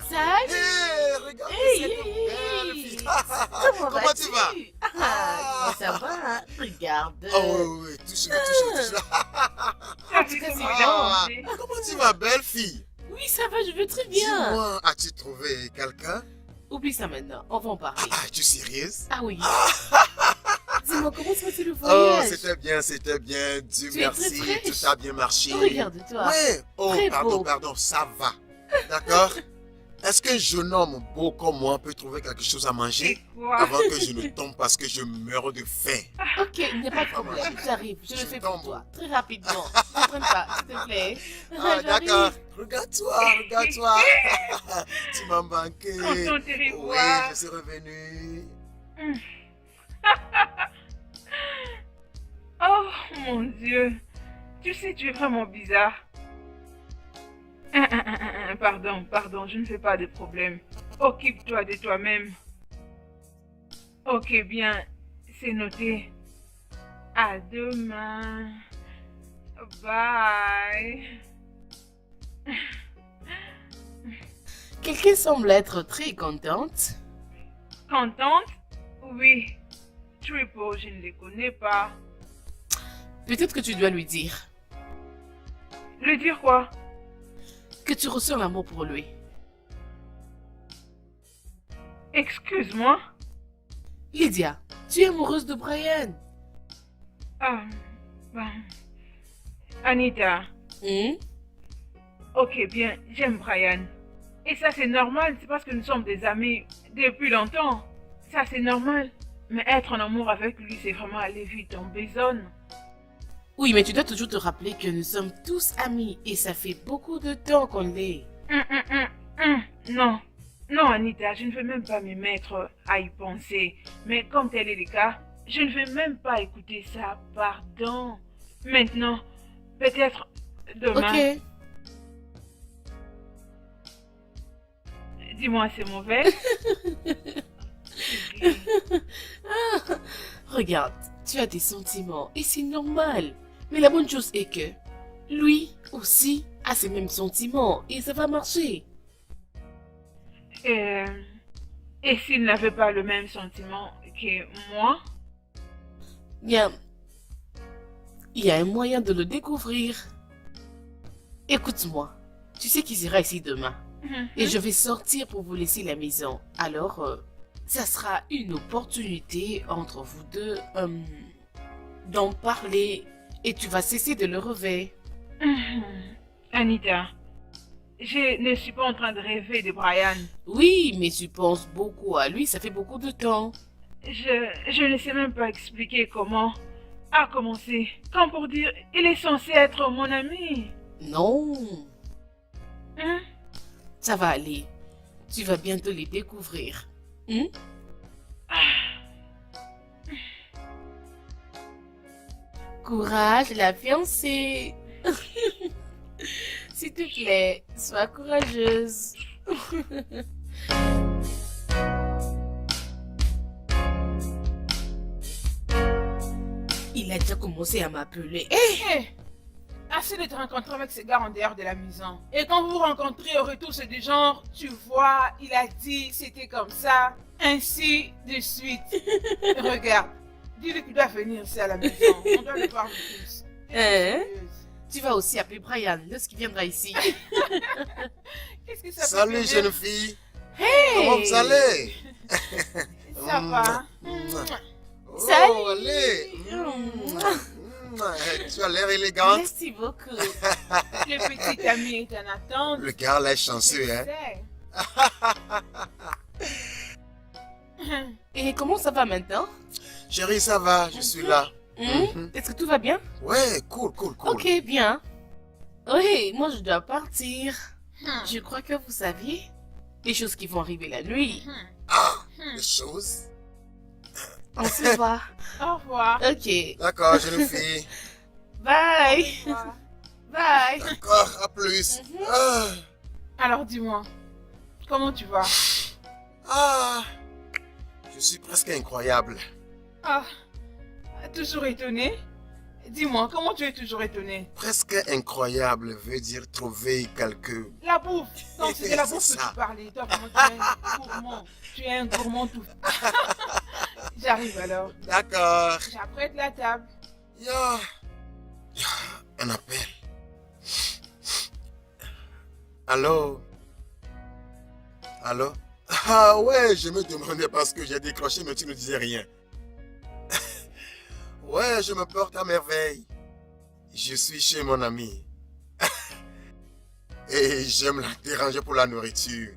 Salut. Hey, regarde Hey, cette hey, belle hey. fille. Comment Comment tu vas? Ça va, regarde. Oh oui, touche-le. Ça, tout c'est cas, comme c'est Ah, dérangé. comment tu vas, belle fille? Oui, ça va, je vais très bien. Dis-moi, as-tu trouvé quelqu'un? Oublie ça maintenant, on va en parler. Ah, es-tu sérieuse? Ah oui. Dis-moi, comment se passait le Oh, voyage? c'était bien. Dieu Tu es très merci, fraîche. tout a bien marché. Regarde-toi. Ouais. Oh, Très beau. pardon, ça va. D'accord? Est-ce qu'un jeune homme beau comme moi peut trouver quelque chose à manger Et quoi? avant que je ne tombe parce que je meurs de faim? Ok, il n'y a pas de problème, j'arrive, je le Je fais pour tombe. toi, très rapidement. Ne prenne pas, s'il te plaît. Ah, J'arrive. d'accord. Regarde-toi. Tu m'as manqué. Content de te Oui, revoir. je suis revenu. Oh mon Dieu. Tu sais, tu es vraiment bizarre. Pardon, je ne fais pas de problème. Occupe-toi de toi-même. Ok, bien, c'est noté. À demain. Bye. Quelqu'un semble être très contente. Contente? Oui. Triple, je ne les connais pas. Peut-être que tu dois lui dire Le dire quoi? que tu ressens l'amour pour lui. Excuse-moi. Lydia, tu es amoureuse de Brian. Ah, ben, Anita. Hmm? Ok, bien, j'aime Brian. Et ça, c'est normal, c'est parce que nous sommes des amis depuis longtemps. Ça, c'est normal. Mais être en amour avec lui, c'est vraiment aller vite en besogne. Oui, mais tu dois toujours te rappeler que nous sommes tous amis et ça fait beaucoup de temps qu'on l'est. Non. Non, Anita, je ne veux même pas me mettre à y penser. Mais comme tel est le cas, je ne veux même pas écouter ça. Pardon. Maintenant, peut-être demain. Ok. Dis-moi, c'est mauvais? Regarde, tu as des sentiments et c'est normal. Mais la bonne chose est que lui aussi a ces mêmes sentiments et ça va marcher. Et s'il n'avait pas le même sentiment que moi? Bien, il y a un moyen de le découvrir. Écoute-moi, tu sais qu'il sera ici demain et je vais sortir pour vous laisser la maison. Alors, ça sera une opportunité entre vous deux d'en parler et tu vas cesser de le rêver. Anita, je ne suis pas en train de rêver de Brian. Oui, mais tu penses beaucoup à lui, ça fait beaucoup de temps. Je ne sais même pas expliquer comment a commencé. Comme pour dire, il est censé être mon ami. Non, Hein? ça va aller. Tu vas bientôt les découvrir. Hmm? Courage, la fiancée. S'il te plaît, sois courageuse. Il a déjà commencé à m'appeler. Hé, assez de te rencontrer avec ces gars en dehors de la maison. Et quand vous vous rencontrez au retour, c'est du genre, tu vois, il a dit, c'était comme ça, ainsi de suite. Regarde, dis-lui qu'il doit venir ici à la maison. On doit le voir de plus. Hein? Tu vas aussi appeler Brian lorsqu'il viendra ici. Qu'est-ce que ça peut Salut, te jeune dire? fille. Hey! Comment vous allez? Ça va. Oh, Salut. allez. Tu as l'air élégante. Merci beaucoup. Le petit ami est en attente. Le gars là est chanceux, Je hein. sais. Et comment ça va maintenant? Chérie, ça va, je suis là. Est-ce que tout va bien? Ouais, cool. Ok, bien. Oui, moi je dois partir. Je crois que vous saviez les choses qui vont arriver la nuit. Ah, des choses. On se voit. Au revoir. Ok. D'accord, jeune fille. Bye. Au revoir. Bye. D'accord, à plus. Ah, Alors dis-moi, comment tu vas? ah, je suis presque incroyable. Ah, toujours étonné? Dis-moi, comment tu es toujours étonné? Presque incroyable veut dire trouver quelque... La bouffe. Donc c'est de la C'est bouffe que ça. tu parlais. Toi vraiment tu es un gourmand. Tu es un gourmand tout. J'arrive alors. D'accord. J'apprête la table. Ya, un appel. Allô? Allô? Ah ouais, je me demandais parce que j'ai décroché, mais tu ne disais rien. Ouais, je me porte à merveille. Je suis chez mon ami. Et j'aime la déranger pour la nourriture.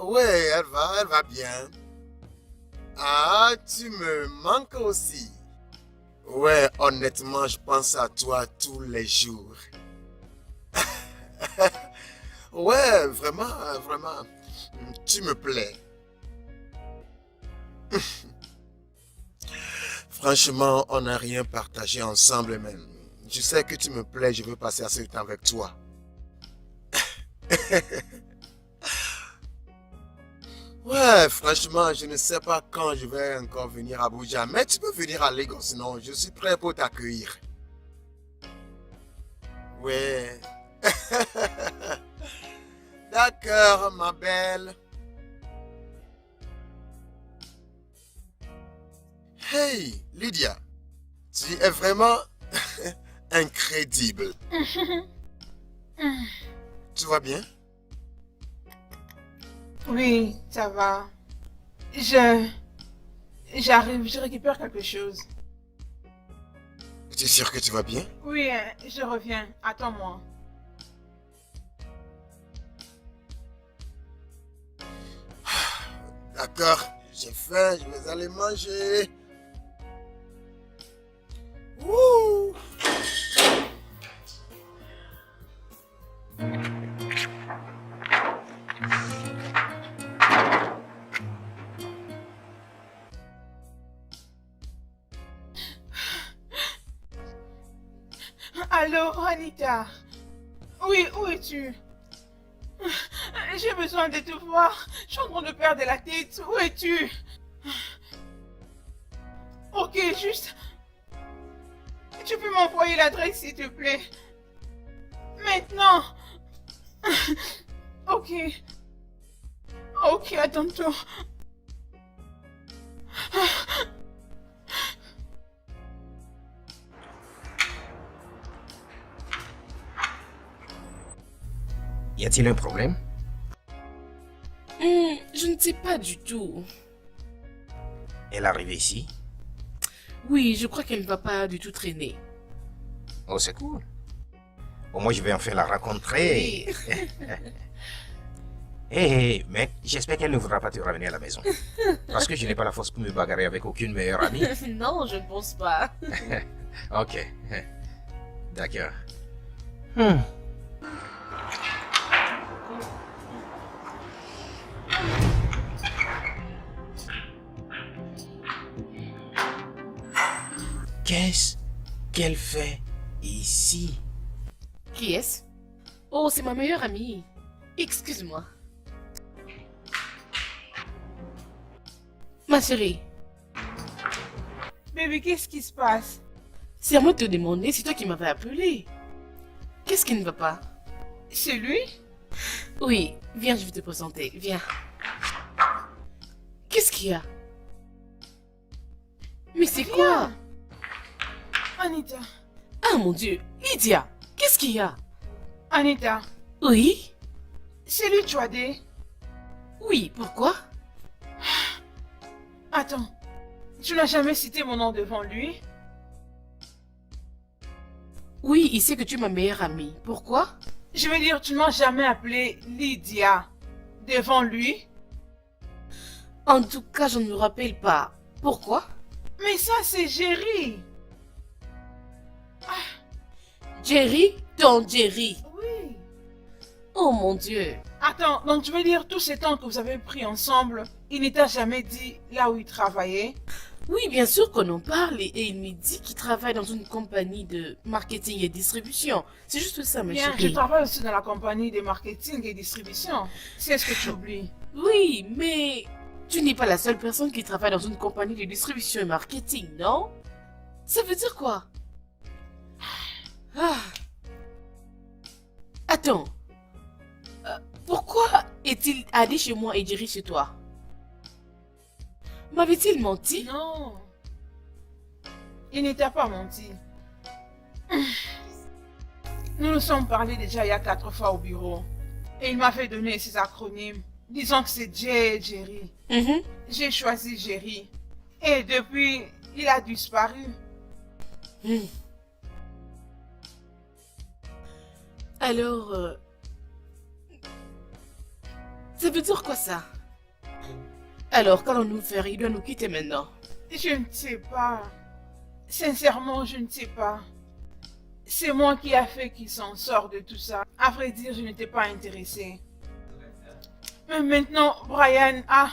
Ouais, elle va bien. Ah, tu me manques aussi. Ouais, honnêtement, je pense à toi tous les jours. Ouais, vraiment, tu me plais. Franchement, on n'a rien partagé ensemble même. Je sais que tu me plais, je veux passer assez de temps avec toi. Ouais, franchement, je ne sais pas quand je vais encore venir à Abuja, mais tu peux venir à Lagos, sinon je suis prêt pour t'accueillir. Ouais. D'accord, ma belle. Hey, Lydia, tu es vraiment incroyable. Tu vas bien? Oui, ça va. J'arrive, je récupère quelque chose. Tu es sûr que tu vas bien? Oui, je reviens. Attends-moi. D'accord, j'ai faim, je vais aller manger. Wouh! Allô, Anita. Oui, où es-tu? J'ai besoin de te voir. Je suis en train de perdre la tête. Où es-tu? Ok, juste... Tu peux m'envoyer l'adresse, s'il te plaît? Maintenant. Ok. Ok, à tantôt. Y a-t-il un problème? Je ne sais pas du tout. Elle est arrivée ici? Oui, je crois qu'elle ne va pas du tout traîner. Oh, c'est cool. Au moins, je vais enfin la rencontrer. Oui. Hé, mec, j'espère qu'elle ne voudra pas te ramener à la maison. Parce que je n'ai pas la force pour me bagarrer avec aucune meilleure amie. Non, je ne pense pas. Ok. D'accord. Qu'est-ce qu'elle fait ici? Qui est-ce? Oh, c'est ma meilleure amie. Excuse-moi. Ma chérie, Baby, qu'est-ce qui se passe? c'est à moi de te demander, c'est toi qui m'avais appelé. Qu'est-ce qui ne va pas? C'est lui? Oui, viens, je vais te présenter. Viens. Qu'est-ce qu'il y a? Mais c'est quoi? Anita. Ah mon Dieu, Lydia, qu'est-ce qu'il y a? Anita, Oui? c'est lui Chouadé. Oui, pourquoi? Attends, tu n'as jamais cité mon nom devant lui? Oui, il sait que tu es ma meilleure amie. Pourquoi? Je veux dire, tu ne m'as jamais appelé Lydia devant lui? En tout cas, je ne me rappelle pas. Pourquoi? Mais ça, c'est Jerry. Jerry? Ton Jerry. Oui. Oh mon Dieu. Attends, donc tu veux dire tous ces temps que vous avez pris ensemble, il ne t'a jamais dit là où il travaillait? Oui, bien sûr qu'on en parle et il me dit qu'il travaille dans une compagnie de marketing et distribution. C'est juste ça, ma Bien, je chérie. travaille aussi dans la compagnie de marketing et distribution. C'est ce que tu oublies. Oui, mais tu n'es pas la seule personne qui travaille dans une compagnie de distribution et marketing, non? Ça veut dire quoi? Ah. Attends. Pourquoi est-il allé chez moi et Jerry chez toi? M'avait-il menti? Non. Il ne t'a pas menti. Nous nous sommes parlé déjà il y a 4 fois au bureau. Et il m'a fait donner ses acronymes. Disons que c'est Jay et Jerry. Mhm. J'ai choisi Jerry. Et depuis, il a disparu. Hmm. Alors, ça veut dire quoi ça? Alors, qu'allons-nous faire? Il doit nous quitter maintenant. Je ne sais pas. Sincèrement, je ne sais pas. C'est moi qui a fait qu'il s'en sort de tout ça. À vrai dire, je n'étais pas intéressée. Mais maintenant, Brian a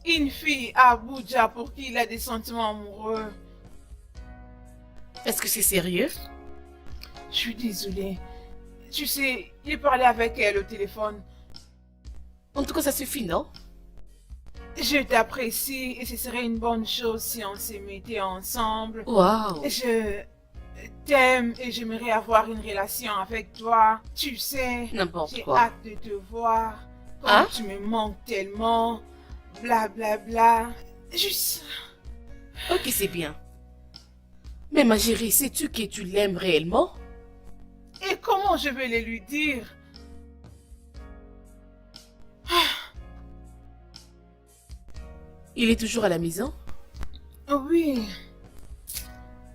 une fille à Abuja pour qui il a des sentiments amoureux. Est-ce que c'est sérieux? Je suis désolée. Tu sais, il parlait avec elle au téléphone. En tout cas, ça suffit, non? Je t'apprécie et ce serait une bonne chose si on se mettait ensemble. Waouh! Je t'aime et j'aimerais avoir une relation avec toi. Tu sais, N'importe j'ai quoi. hâte de te voir. Comme Hein? tu me manques tellement. Bla bla bla. Juste. Ok, c'est bien. Mais ma chérie, sais-tu que tu l'aimes réellement? Et comment je vais le lui dire? Il est toujours à la maison? Oui.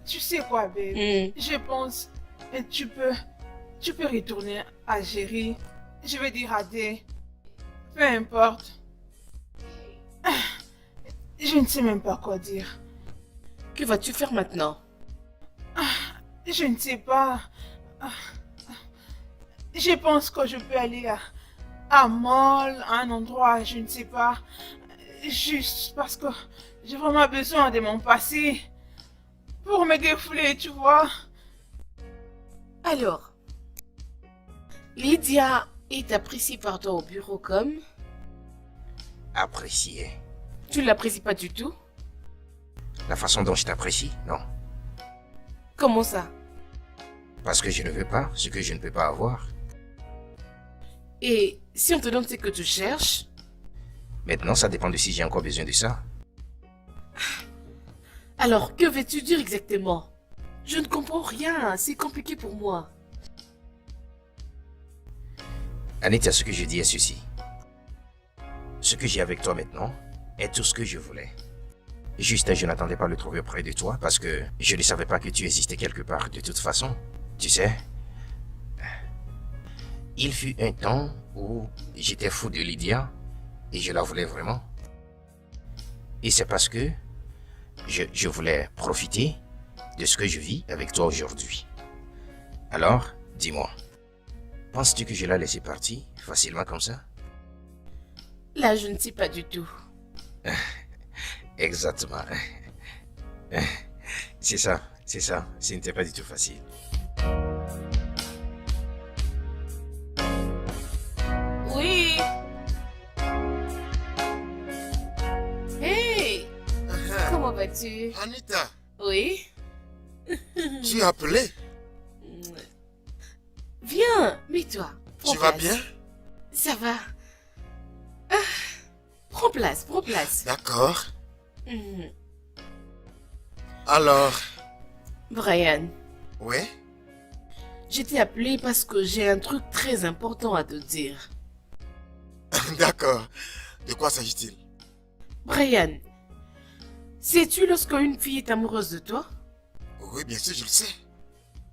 Tu sais quoi, babe? Hmm. Je pense que tu peux retourner à Jerry. Je vais dire à Day. Peu importe. Je ne sais même pas quoi dire. Que vas-tu faire maintenant? Je ne sais pas. Je pense que je peux aller à Mall, à un endroit, je ne sais pas. Juste parce que j'ai vraiment besoin de mon passé. Pour me défouler, tu vois. Alors, Lydia est appréciée par toi au bureau comme... Apprécier. Tu ne l'apprécies pas du tout? La façon dont je t'apprécie, non. Comment ça? Parce que je ne veux pas ce que je ne peux pas avoir. Et si on te donne ce que tu cherches? Maintenant, ça dépend de si j'ai encore besoin de ça. Alors, que veux-tu dire exactement? Je ne comprends rien, c'est compliqué pour moi. Anita, ce que je dis est ceci. Ce que j'ai avec toi maintenant est tout ce que je voulais. Juste, je n'attendais pas à le trouver près de toi parce que je ne savais pas que tu existais quelque part de toute façon. Tu sais, il fut un temps où j'étais fou de Lydia et je la voulais vraiment. Et c'est parce que je voulais profiter de ce que je vis avec toi aujourd'hui. Alors, dis-moi, penses-tu que je la laisser partir facilement comme ça? Là, je ne sais pas du tout. Exactement. C'est ça, c'est ça. Ce n'était pas du tout facile. Oui. Hey, comment vas-tu? Anita, Oui. tu as appelé? Viens, mets-toi. Prends Tu vas place. bien? Ça va. Ah, prends place, prends place. D'accord. Mhm. Alors, Brian, oui? je t'ai appelé parce que j'ai un truc très important à te dire. D'accord. De quoi s'agit-il? Brian, sais-tu lorsque une fille est amoureuse de toi? Oui, bien sûr, je le sais.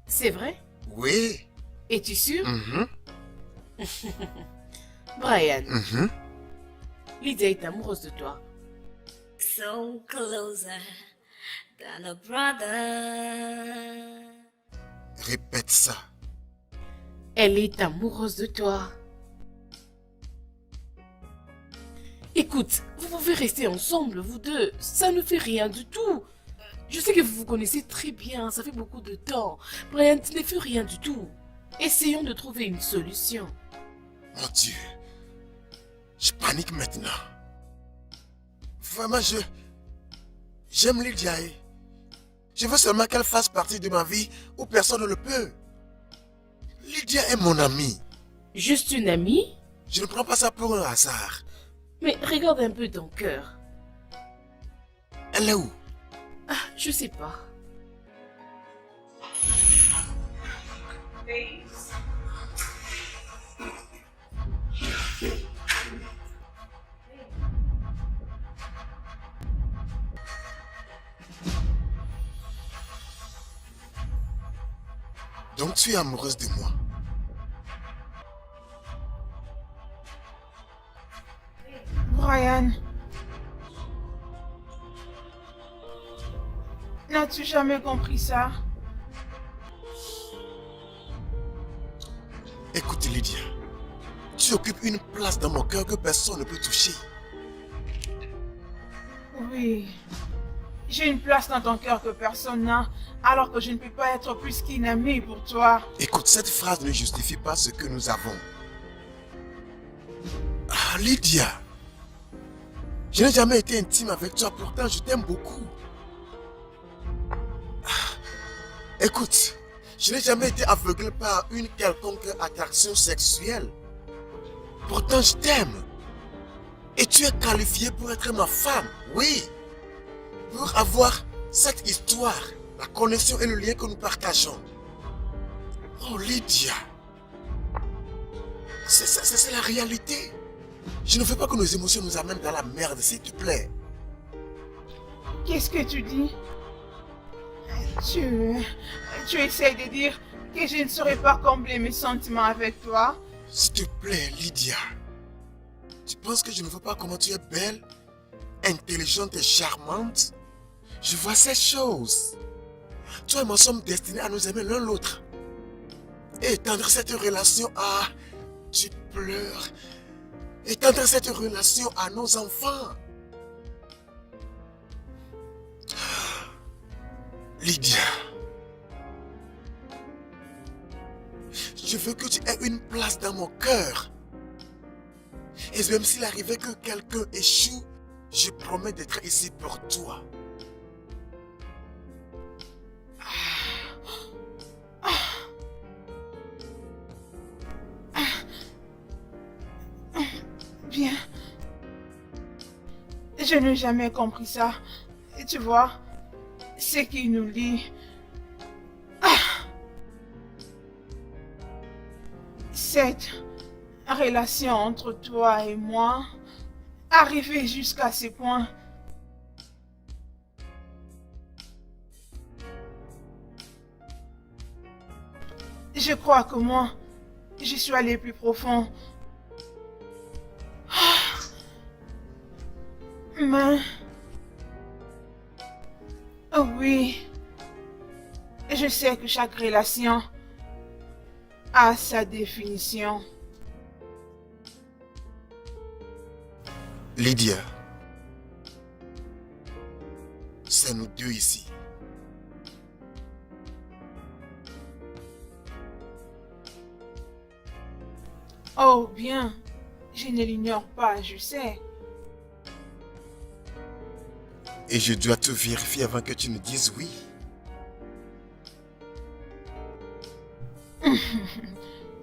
C'est vrai? Oui. Es-tu sûr? Mhm, Brian, mhm. Lydia est amoureuse de toi. So closer than a brother. Répète ça. Elle est amoureuse de toi. Écoute, vous pouvez rester ensemble, vous deux. Ça ne fait rien du tout. Je sais que vous vous connaissez très bien, ça fait beaucoup de temps. Brian, tu ne fais rien du tout. Essayons de trouver une solution. Mon Dieu. Je panique maintenant. Vraiment, j'aime Lydia. Je veux seulement qu'elle fasse partie de ma vie où personne ne le peut. Lydia est mon amie. Juste une amie? Je ne prends pas ça pour un hasard. Mais regarde un peu ton cœur. Elle est où? Ah, je sais pas. Donc tu es amoureuse de moi. Brian, n'as-tu jamais compris ça? Écoute Lydia, tu occupes une place dans mon cœur que personne ne peut toucher. Oui, j'ai une place dans ton cœur que personne n'a, alors que je ne peux pas être plus qu'une amie pour toi. Écoute, cette phrase ne justifie pas ce que nous avons. Ah, Lydia, je n'ai jamais été intime avec toi, pourtant je t'aime beaucoup. Ah, écoute, je n'ai jamais été aveuglé par une quelconque attraction sexuelle. Pourtant je t'aime. Et tu es qualifiée pour être ma femme, oui. Pour avoir cette histoire, la connexion et le lien que nous partageons. Oh Lydia, c'est la réalité. Je ne veux pas que nos émotions nous amènent dans la merde, s'il te plaît. Qu'est-ce que tu dis? Tu essayes de dire que je ne saurais pas combler mes sentiments avec toi? S'il te plaît, Lydia. Tu penses que je ne vois pas comment tu es belle, intelligente et charmante? Je vois ces choses. Toi et moi sommes destinés à nous aimer l'un l'autre. Et étendre cette relation à... Tu pleures. Étendre cette relation à nos enfants. Lydia. Je veux que tu aies une place dans mon cœur. Et même s'il arrivait que quelqu'un échoue, je promets d'être ici pour toi. Bien. Je n'ai jamais compris ça. Et tu vois, ce qui nous lie. Cette relation entre toi et moi, arrivée jusqu'à ce point, je crois que moi, je suis allé plus profond. Mais... Oh oui, je sais que chaque relation a sa définition. Lydia, c'est nous deux ici. Oh, bien. Je ne l'ignore pas, je sais. Et je dois tout vérifier avant que tu ne dises oui.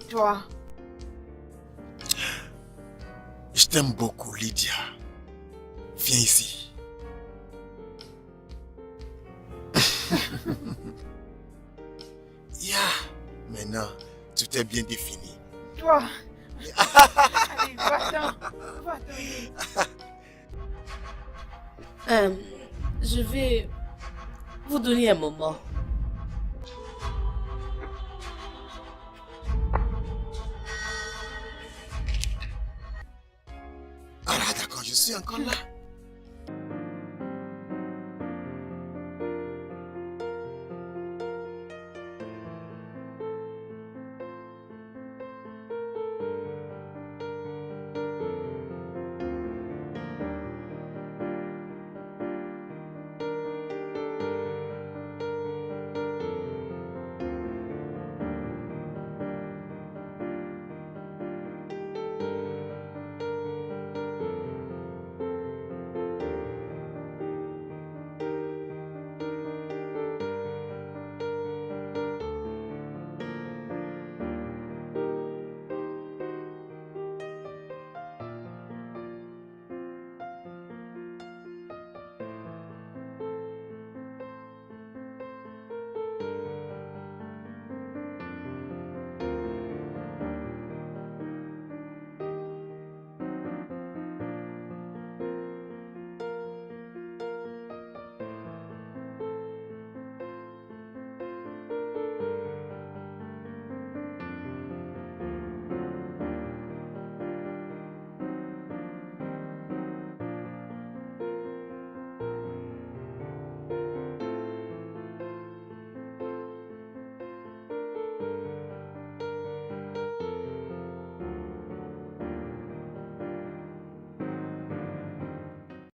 Toi, Je t'aime beaucoup, Lydia. Viens ici. Ya, maintenant, tout est bien défini. toi. Allez, va-t'en. Va-t'en. Je vais vous donner un moment. Ah là, d'accord, je suis encore là.